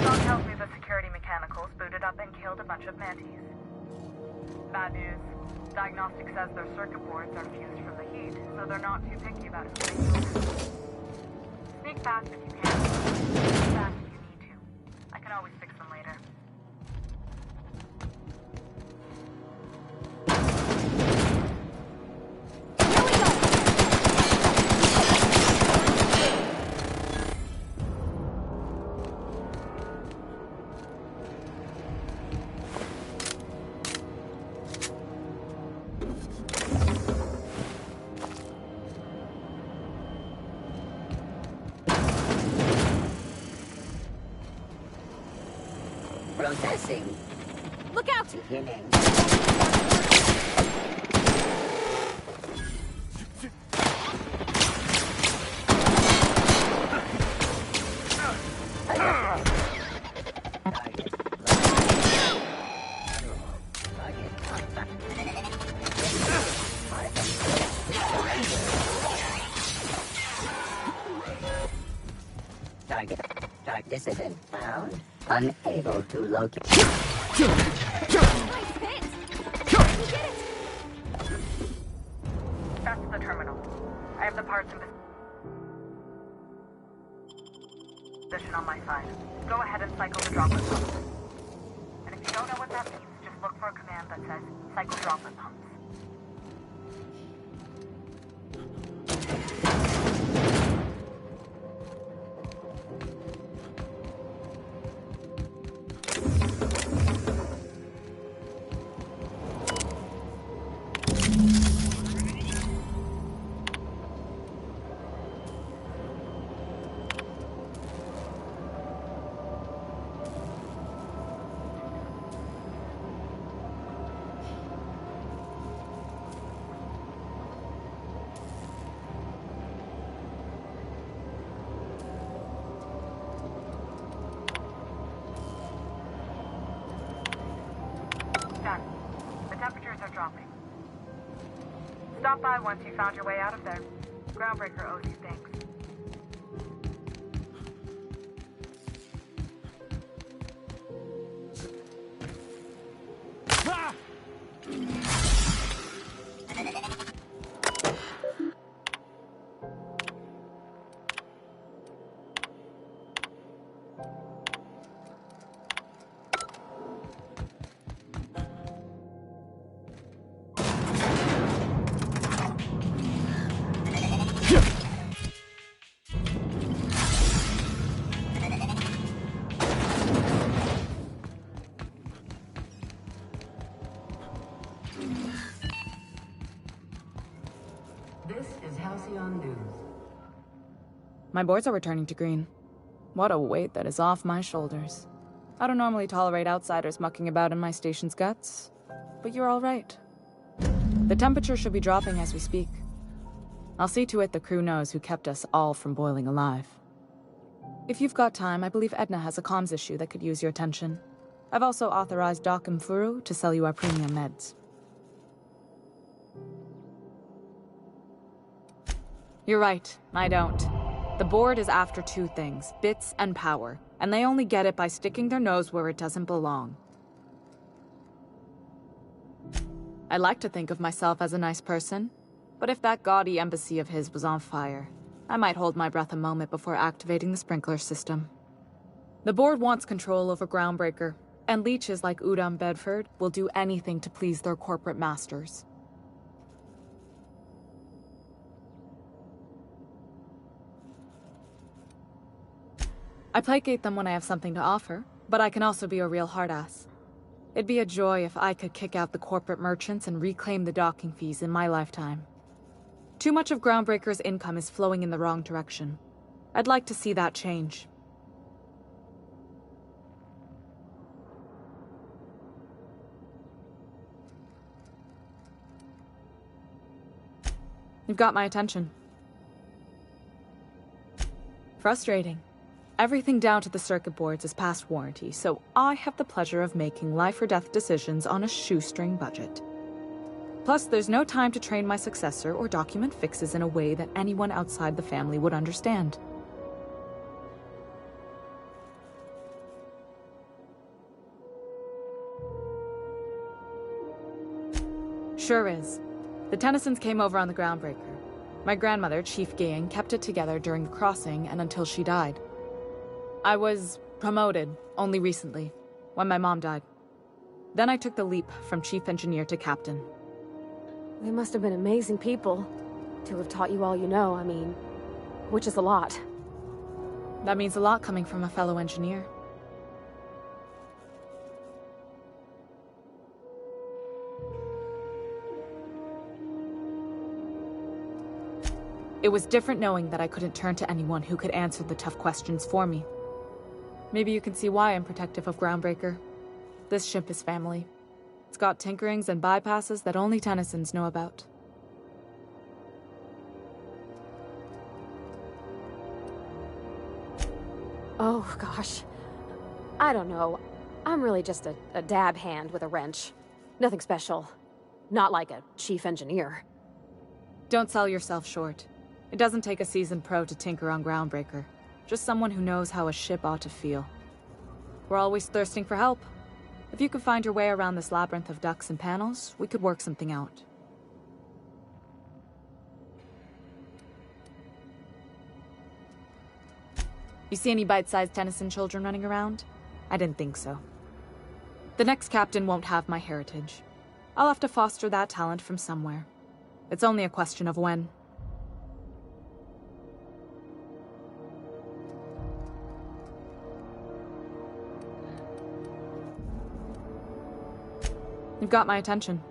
Doc tells me the security mechanicals booted up and killed a bunch of mantis. Bad news. Diagnostic says their circuit boards are fused from the heat, so they're not too picky about it. Sneak fast if you can. Sneak fast if you need to. I can always fix them later. Processing. Look out! Beginning. Dissident found. Unable to locate. That's the terminal. I have the parts in position on my side. Go ahead and cycle the droplet pumps. And if you don't know what that means, just look for a command that says cycle droplet pumps. Done. The temperatures are dropping. Stop by once you found your way out of there. Groundbreaker owes you thanks. This is Halcyon News. My boards are returning to green. What a weight that is off my shoulders. I don't normally tolerate outsiders mucking about in my station's guts, but you're all right. The temperature should be dropping as we speak. I'll see to it the crew knows who kept us all from boiling alive. If you've got time, I believe Edna has a comms issue that could use your attention. I've also authorized Doc and Furu to sell you our premium meds. You're right, I don't. The board is after two things, bits and power, and they only get it by sticking their nose where it doesn't belong. I like to think of myself as a nice person, but if that gaudy embassy of his was on fire, I might hold my breath a moment before activating the sprinkler system. The board wants control over Groundbreaker, and leeches like Udom Bedford will do anything to please their corporate masters. I placate them when I have something to offer, but I can also be a real hard-ass. It'd be a joy if I could kick out the corporate merchants and reclaim the docking fees in my lifetime. Too much of Groundbreaker's income is flowing in the wrong direction. I'd like to see that change. You've got my attention. Frustrating. Everything down to the circuit boards is past warranty, so I have the pleasure of making life-or-death decisions on a shoestring budget. Plus, there's no time to train my successor or document fixes in a way that anyone outside the family would understand. Sure is. The Tennysons came over on the Groundbreaker. My grandmother, Chief Gayan, kept it together during the crossing and until she died. I was promoted only recently, when my mom died. Then I took the leap from chief engineer to captain. They must have been amazing people to have taught you all you know, I mean, which is a lot. That means a lot coming from a fellow engineer. It was different knowing that I couldn't turn to anyone who could answer the tough questions for me. Maybe you can see why I'm protective of Groundbreaker. This ship is family. It's got tinkerings and bypasses that only Tennysons know about. Oh, gosh. I don't know. I'm really just a dab hand with a wrench. Nothing special. Not like a chief engineer. Don't sell yourself short. It doesn't take a seasoned pro to tinker on Groundbreaker. Just someone who knows how a ship ought to feel. We're always thirsting for help. If you could find your way around this labyrinth of ducts and panels, we could work something out. You see any bite-sized Tennyson children running around? I didn't think so. The next captain won't have my heritage. I'll have to foster that talent from somewhere. It's only a question of when. You've got my attention.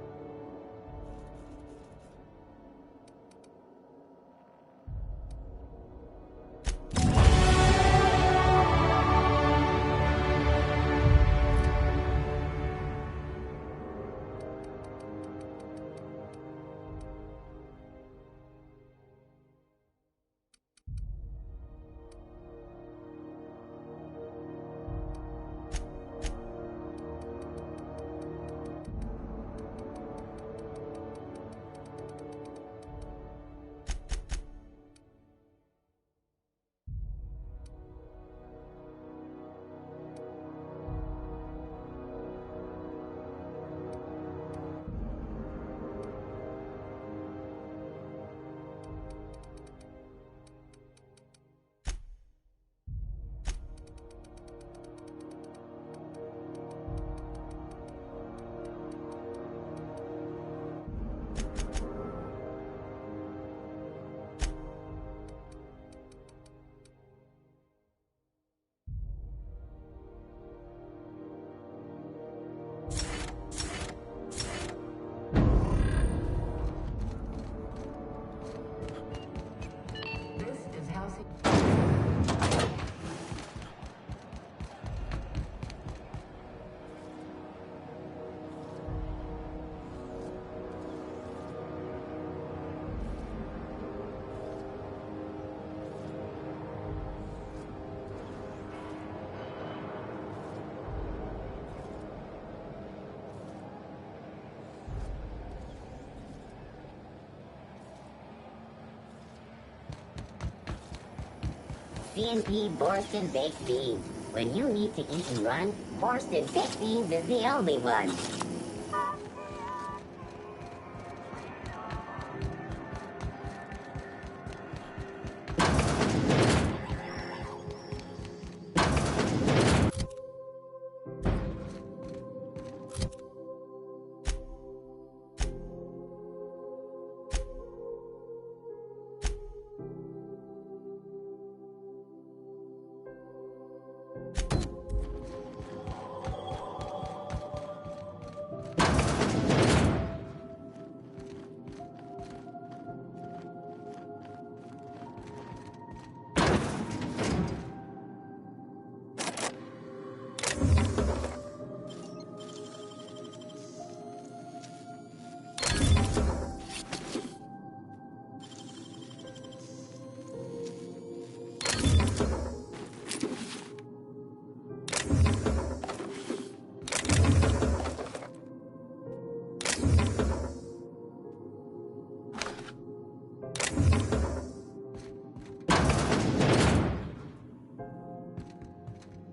CNP Borsted Baked Beans. When you need to eat and run, Borsted Baked Beans is the only one.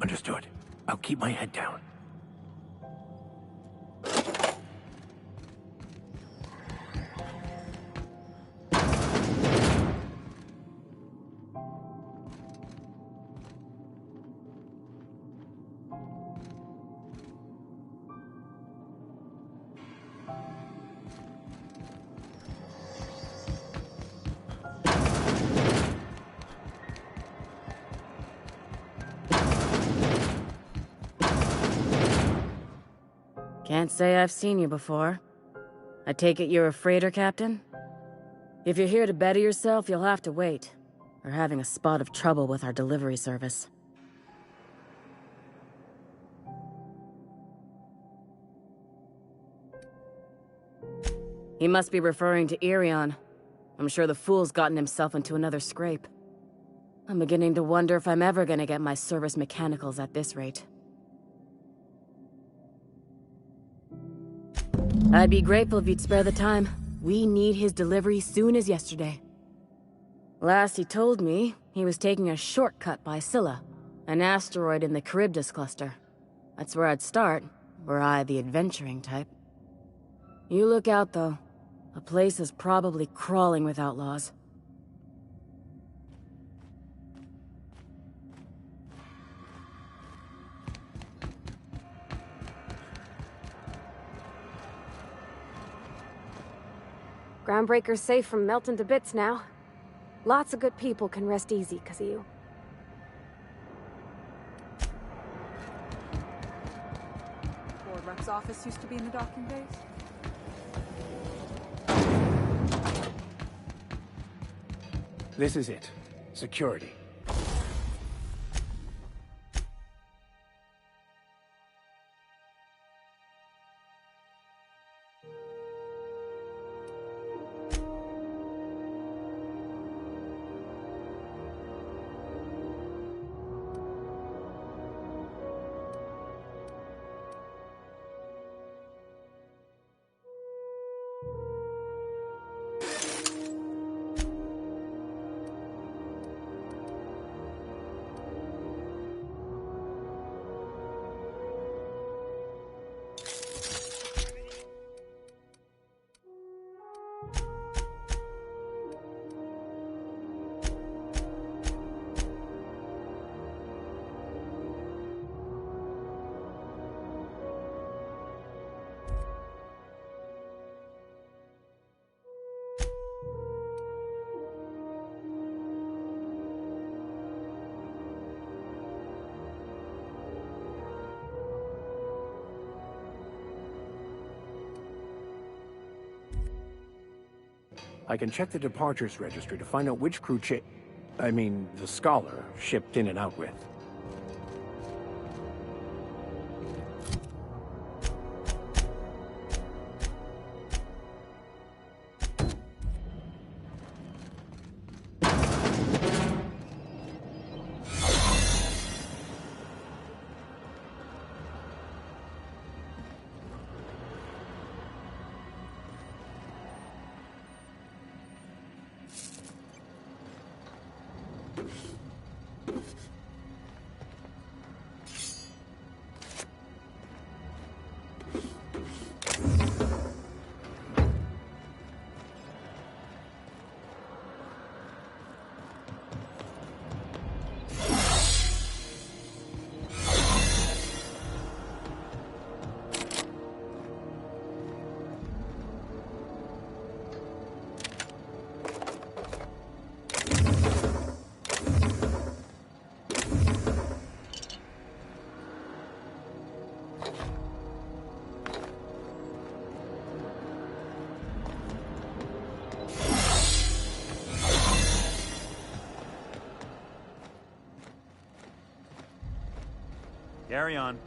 Understood. I'll keep my head down. Can't say I've seen you before. I take it you're a freighter captain? If you're here to better yourself, you'll have to wait. We're having a spot of trouble with our delivery service. He must be referring to Irion. I'm sure the fool's gotten himself into another scrape. I'm beginning to wonder if I'm ever gonna get my service mechanicals at this rate. I'd be grateful if you'd spare the time. We need his delivery soon as yesterday. Last he told me, He was taking a shortcut by Scylla, an asteroid in the Charybdis cluster. That's where I'd start, were I the adventuring type. You look out, though. The place is probably crawling with outlaws. Groundbreaker's safe from melting to bits now. Lots of good people can rest easy because of you. Board Rep's office used to be in the docking bays? This is it. Security. I can check the departures registry to find out which crew the Scholar shipped in and out with. Carry on.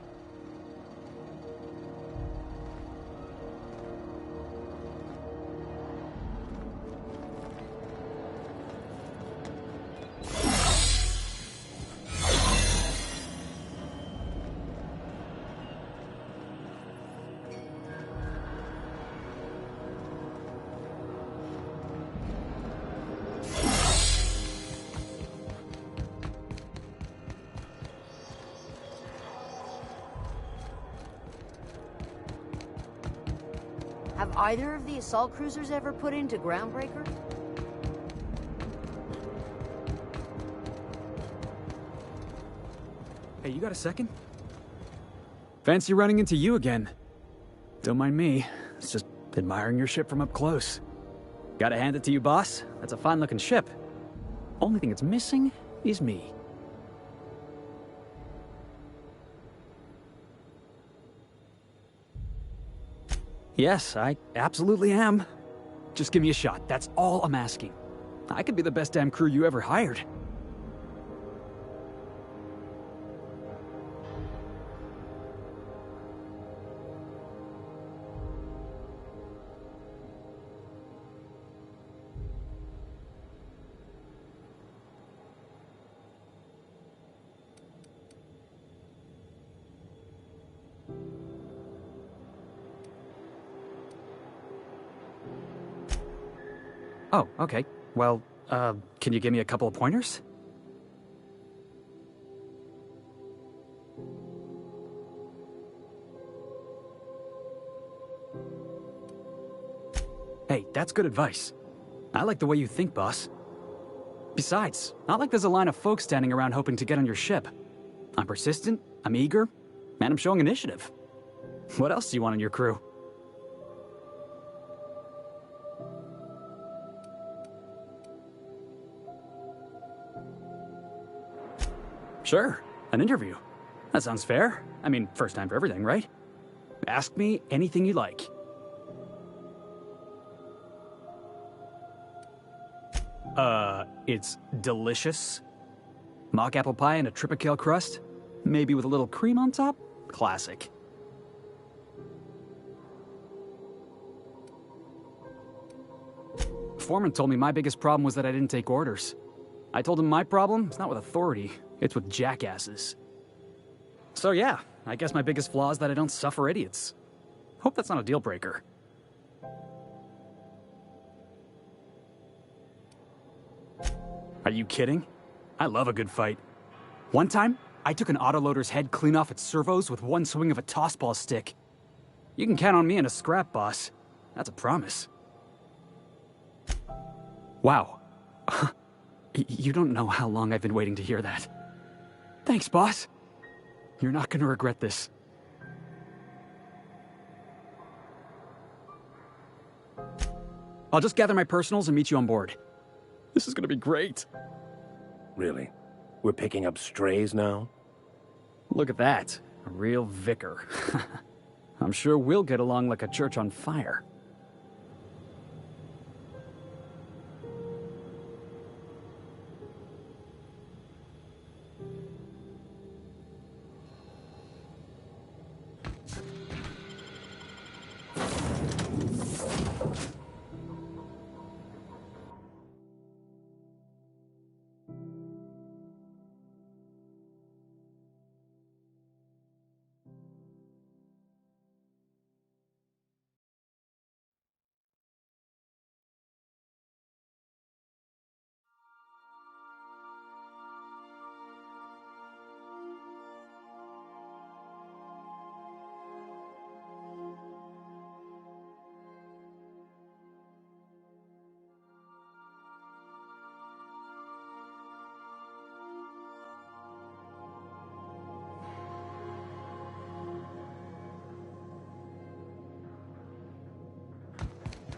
Have either of the assault cruisers ever put into Groundbreaker? Hey, you got a second? Fancy running into you again. Don't mind me. It's just admiring your ship from up close. Gotta hand it to you, boss. That's a fine-looking ship. Only thing it's missing is me. Yes, I absolutely am. Just give me a shot. That's all I'm asking. I could be the best damn crew you ever hired. Oh, okay. Well, can you give me a couple of pointers? Hey, that's good advice. I like the way you think, boss. Besides, not like there's a line of folks standing around hoping to get on your ship. I'm persistent, I'm eager, and I'm showing initiative. What else do you want in your crew? Sure, an interview. That sounds fair. I mean, first time for everything, right? Ask me anything you like. It's delicious. Mock apple pie and a tripicale crust, maybe with a little cream on top? Classic. Foreman told me my biggest problem was that I didn't take orders. I told him my problem is not with authority, it's with jackasses. So yeah, I guess my biggest flaw is that I don't suffer idiots. Hope that's not a deal breaker. Are you kidding? I love a good fight. One time, I took an autoloader's head clean off its servos with one swing of a tossball stick. You can count on me in a scrap, boss. That's a promise. Wow. You don't know how long I've been waiting to hear that. Thanks, boss. You're not gonna regret this. I'll just gather my personals and meet you on board. This is gonna be great. Really? We're picking up strays now? Look at that. A real vicar. I'm sure we'll get along like a church on fire.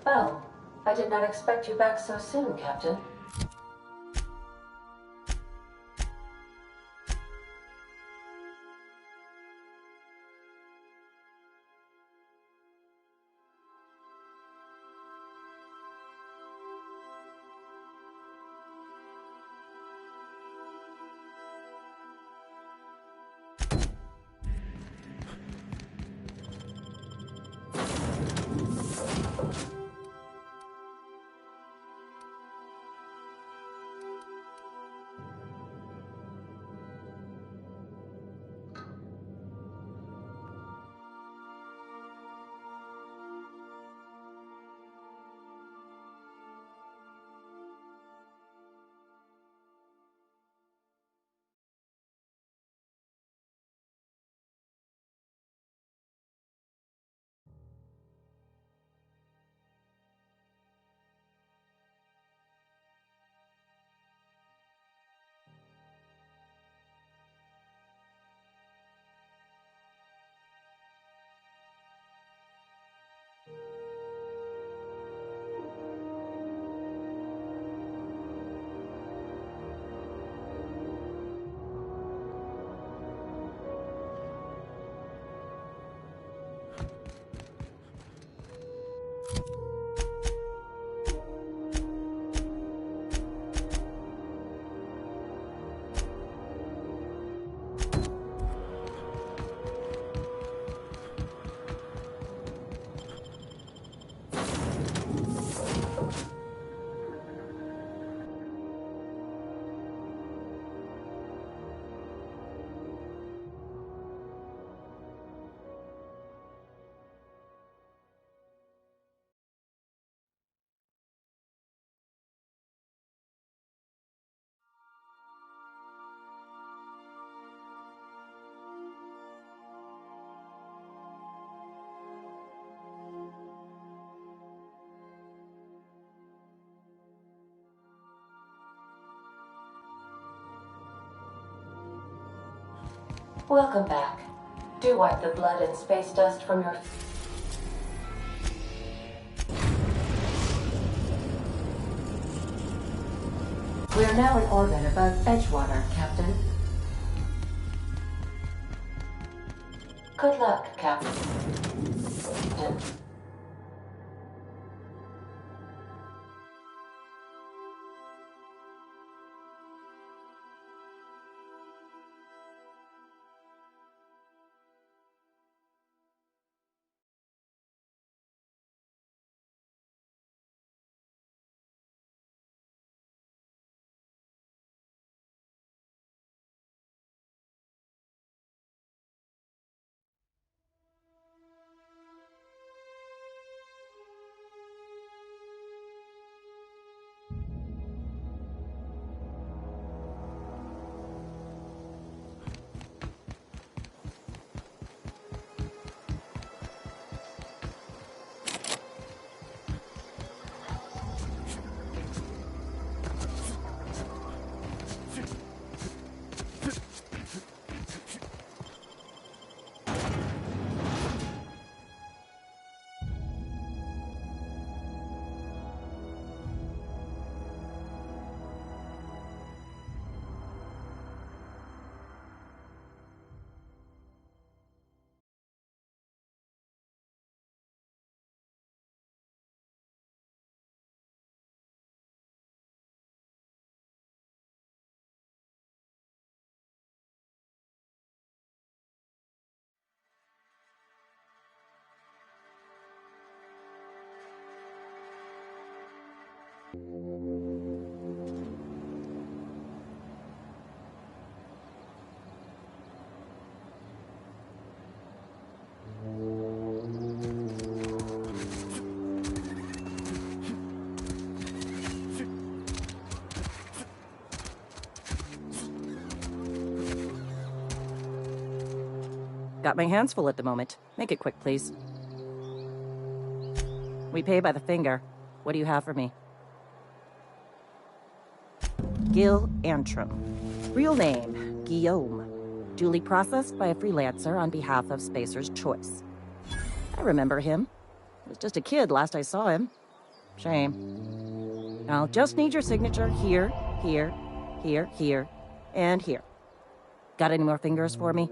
Well, I did not expect you back so soon, Captain. Welcome back. Do wipe the blood and space dust from your... We are now in orbit above Edgewater, Captain. Good luck, Captain. Got my hands full at the moment. Make it quick, please. We pay by the finger. What do you have for me? Gil Antrim. Real name, Guillaume. Duly processed by a freelancer on behalf of Spacer's Choice. I remember him. I was just a kid last I saw him. Shame. I'll just need your signature here, here, here, here, and here. Got any more fingers for me?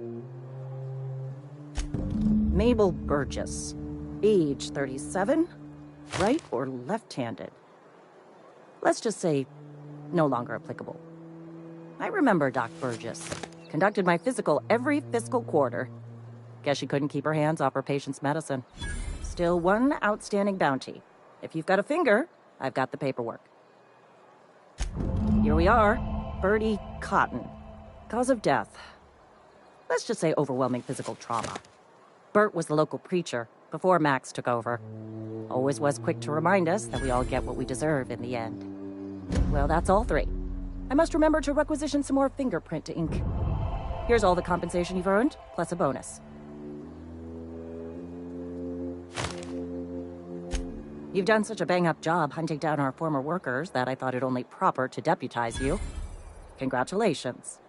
Mabel Burgess. Age 37? Right or left-handed? Let's just say no longer applicable. I remember Doc Burgess. Conducted my physical every fiscal quarter. Guess she couldn't keep her hands off her patient's medicine. Still one outstanding bounty. If you've got a finger, I've got the paperwork. Here we are. Bertie Cotton. Cause of death. Let's just say overwhelming physical trauma. Bert was the local preacher before Max took over. Always was quick to remind us that we all get what we deserve in the end. Well, that's all three. I must remember to requisition some more fingerprint ink. Here's all the compensation you've earned, plus a bonus. You've done such a bang-up job hunting down our former workers that I thought it only proper to deputize you. Congratulations.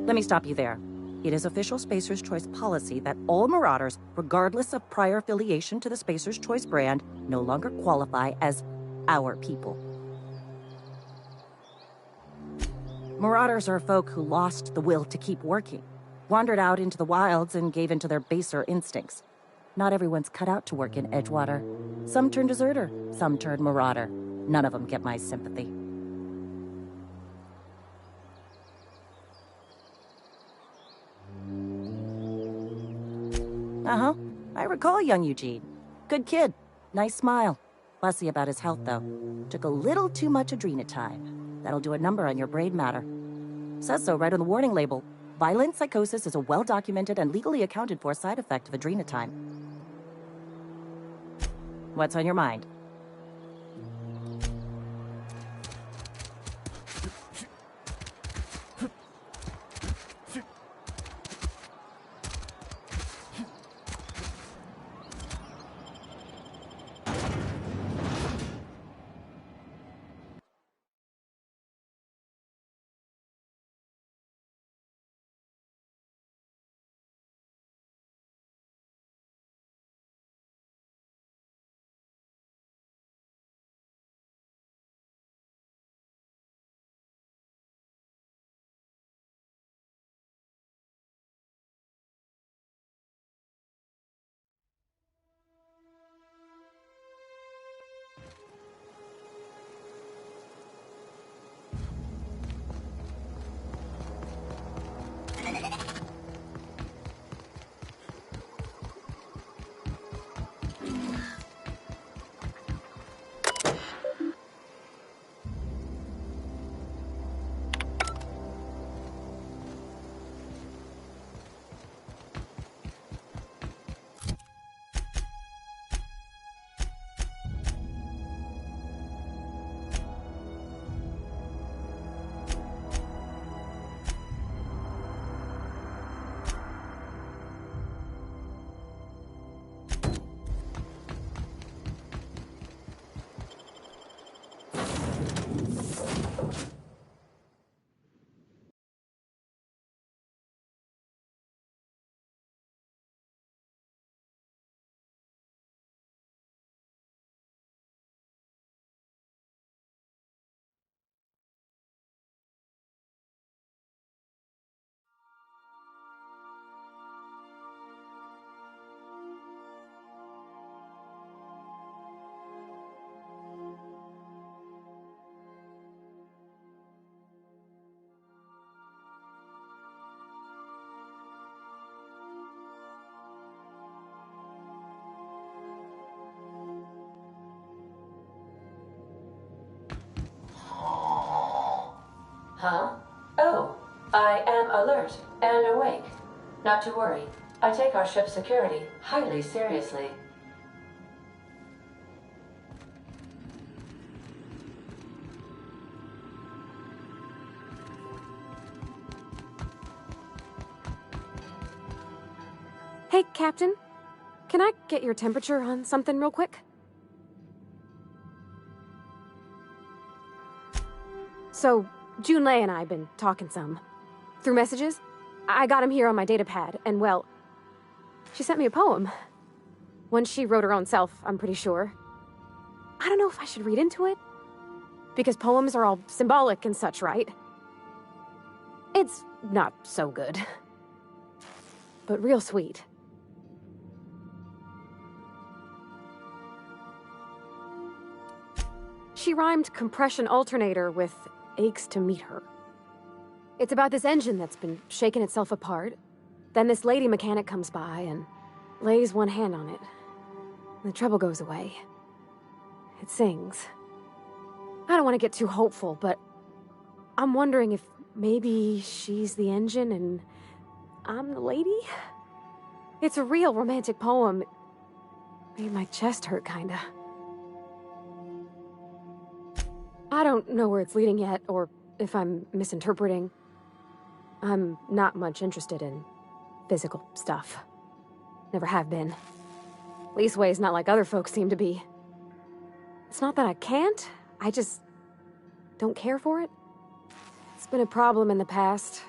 Let me stop you there. It is official Spacer's Choice policy that all Marauders, regardless of prior affiliation to the Spacer's Choice brand, no longer qualify as our people. Marauders are folk who lost the will to keep working, wandered out into the wilds and gave into their baser instincts. Not everyone's cut out to work in Edgewater. Some turn deserter, some turn Marauder. None of them get my sympathy. Uh-huh. I recall young Eugene. Good kid. Nice smile. Fussy about his health, though. Took a little too much adrenatime. That'll do a number on your brain matter. Says so right on the warning label. Violent psychosis is a well-documented and legally accounted for side effect of adrenatime. What's on your mind? Huh? Oh, I am alert and awake. Not to worry. I take our ship's security highly seriously. Hey, Captain. Can I get your temperature on something real quick? So, Junlei and I have been talking some. Through messages. I got him here on my datapad, and well, she sent me a poem. One she wrote her own self, I'm pretty sure. I don't know if I should read into it. Because poems are all symbolic and such, right? It's not so good. But real sweet. She rhymed compression alternator with aches to meet her. It's about this engine that's been shaking itself apart. Then this lady mechanic comes by and lays one hand on it. The trouble goes away. It sings. I don't want to get too hopeful, but I'm wondering if maybe she's the engine and I'm the lady? It's a real romantic poem. Made my chest hurt, kinda. I don't know where it's leading yet, or if I'm misinterpreting. I'm not much interested in physical stuff. Never have been. Leastways, not like other folks seem to be. It's not that I can't, I just don't care for it. It's been a problem in the past.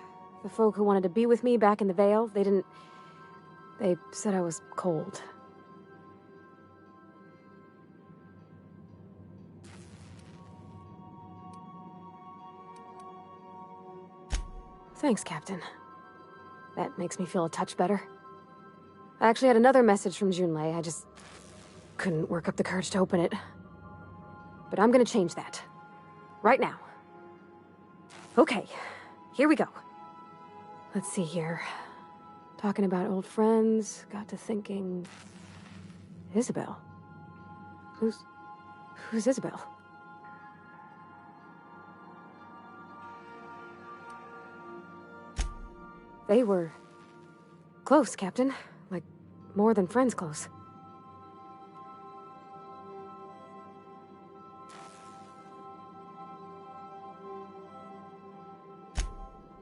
The folk who wanted to be with me back in the Vale, they said I was cold. Thanks, Captain. That makes me feel a touch better. I actually had another message from Junlei. I just couldn't work up the courage to open it. But I'm gonna change that. Right now. Okay, here we go. Let's see here. Talking about old friends, got to thinking... Isabel? Who's Isabel? They were close, Captain. Like, more than friends close.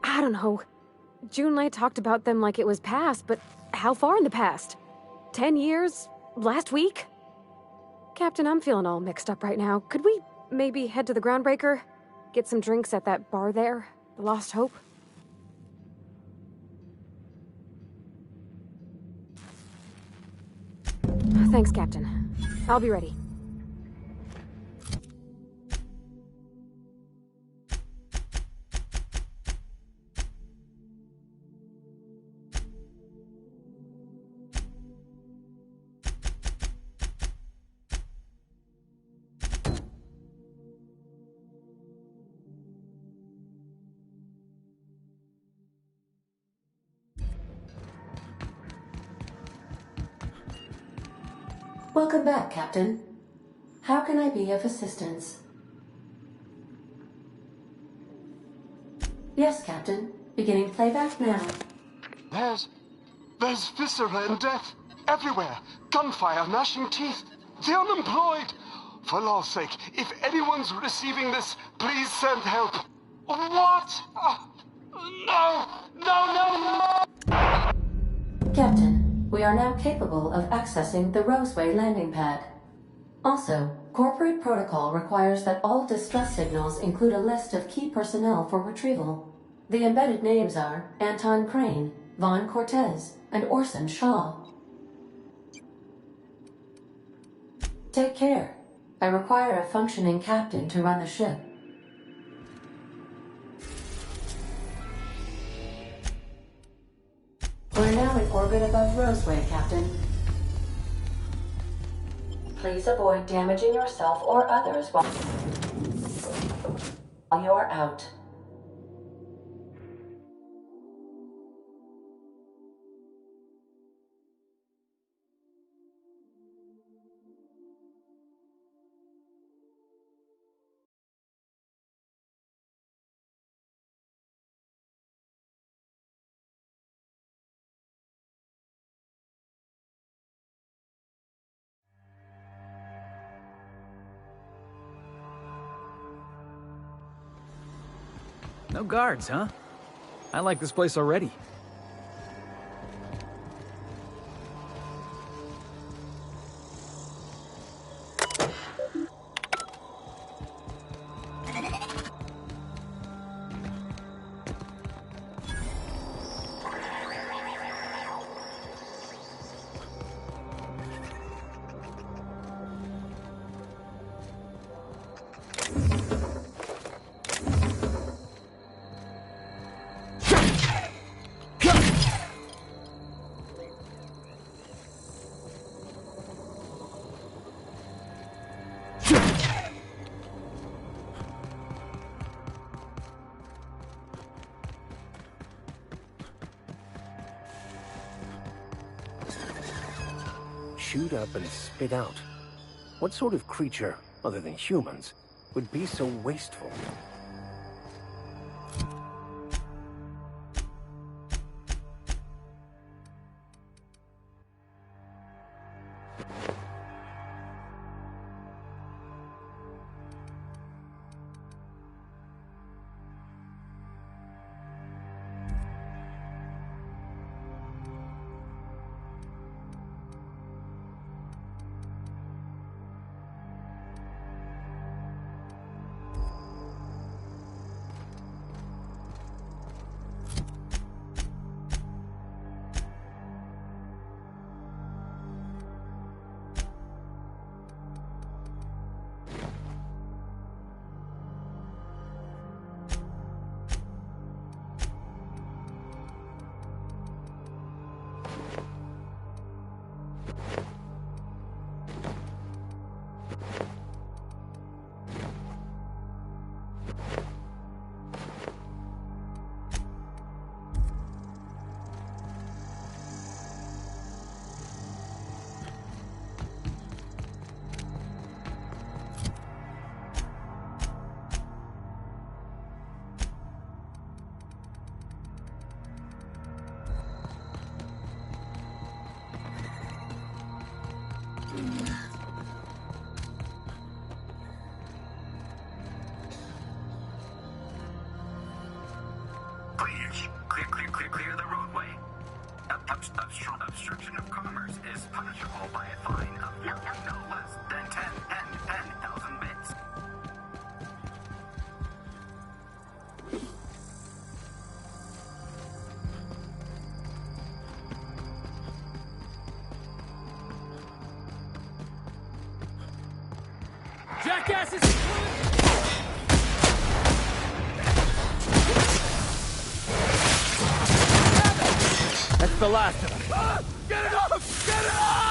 I don't know. Junlei talked about them like it was past, but how far in the past? 10 years? Last week? Captain, I'm feeling all mixed up right now. Could we maybe head to the Groundbreaker? Get some drinks at that bar there? The Lost Hope? Thanks, Captain. I'll be ready. Welcome back, Captain. How can I be of assistance? Yes, Captain. Beginning playback now. There's viscera and death everywhere. Gunfire, gnashing teeth. The unemployed. For law's sake, if anyone's receiving this, please send help. What? No! Captain, we are now capable of accessing the Roseway landing pad. Also, corporate protocol requires that all distress signals include a list of key personnel for retrieval. The embedded names are Anton Crane, Vaughn Cortez, and Orson Shaw. Take care. I require a functioning captain to run the ship. We're now in orbit above Roseway, Captain. Please avoid damaging yourself or others while you're out. No guards, huh? I like this place already. Shoot up and spit out. What sort of creature, other than humans, would be so wasteful? Clear the roadway. Obstruction of commerce is punishable by a fine of no less than 10,000 bits. Jackasses! That's the last of them. Get it off! Get it off!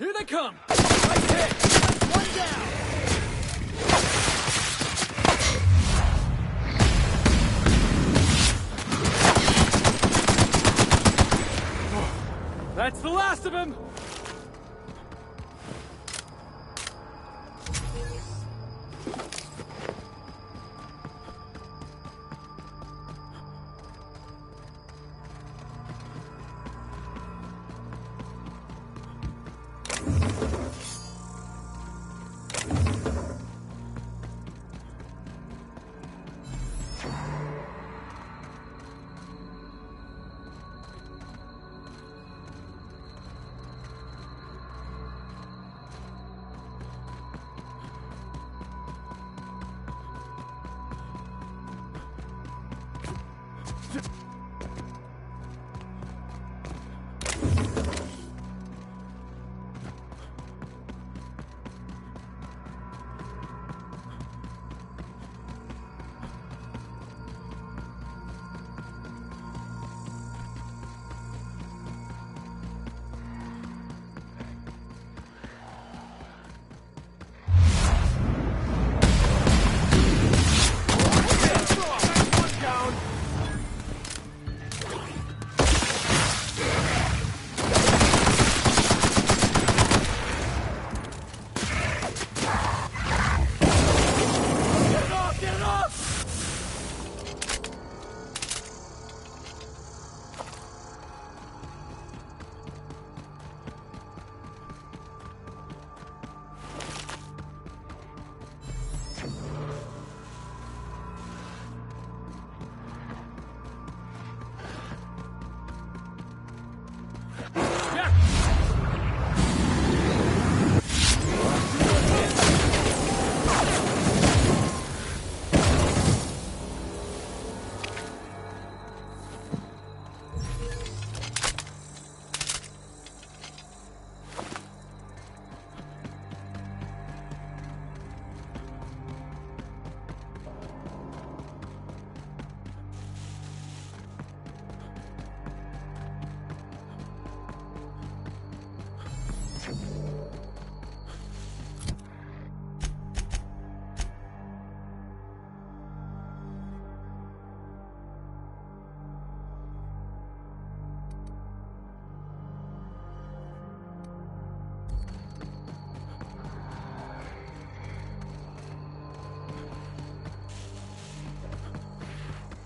Here they come! Right hit! One down! That's the last of him!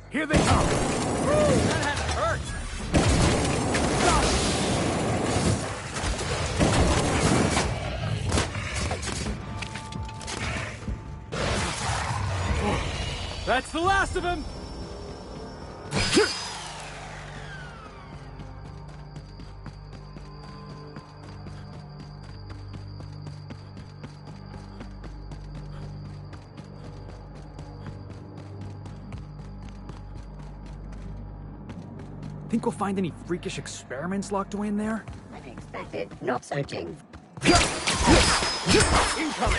Here they come! That had to hurt! That's the last of him! Think we'll find any freakish experiments locked away in there? Unexpected, not searching. Incoming!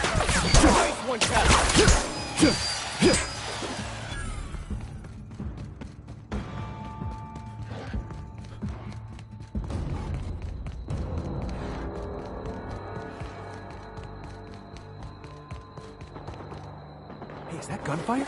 Nice one shot! Hey, is that gunfire?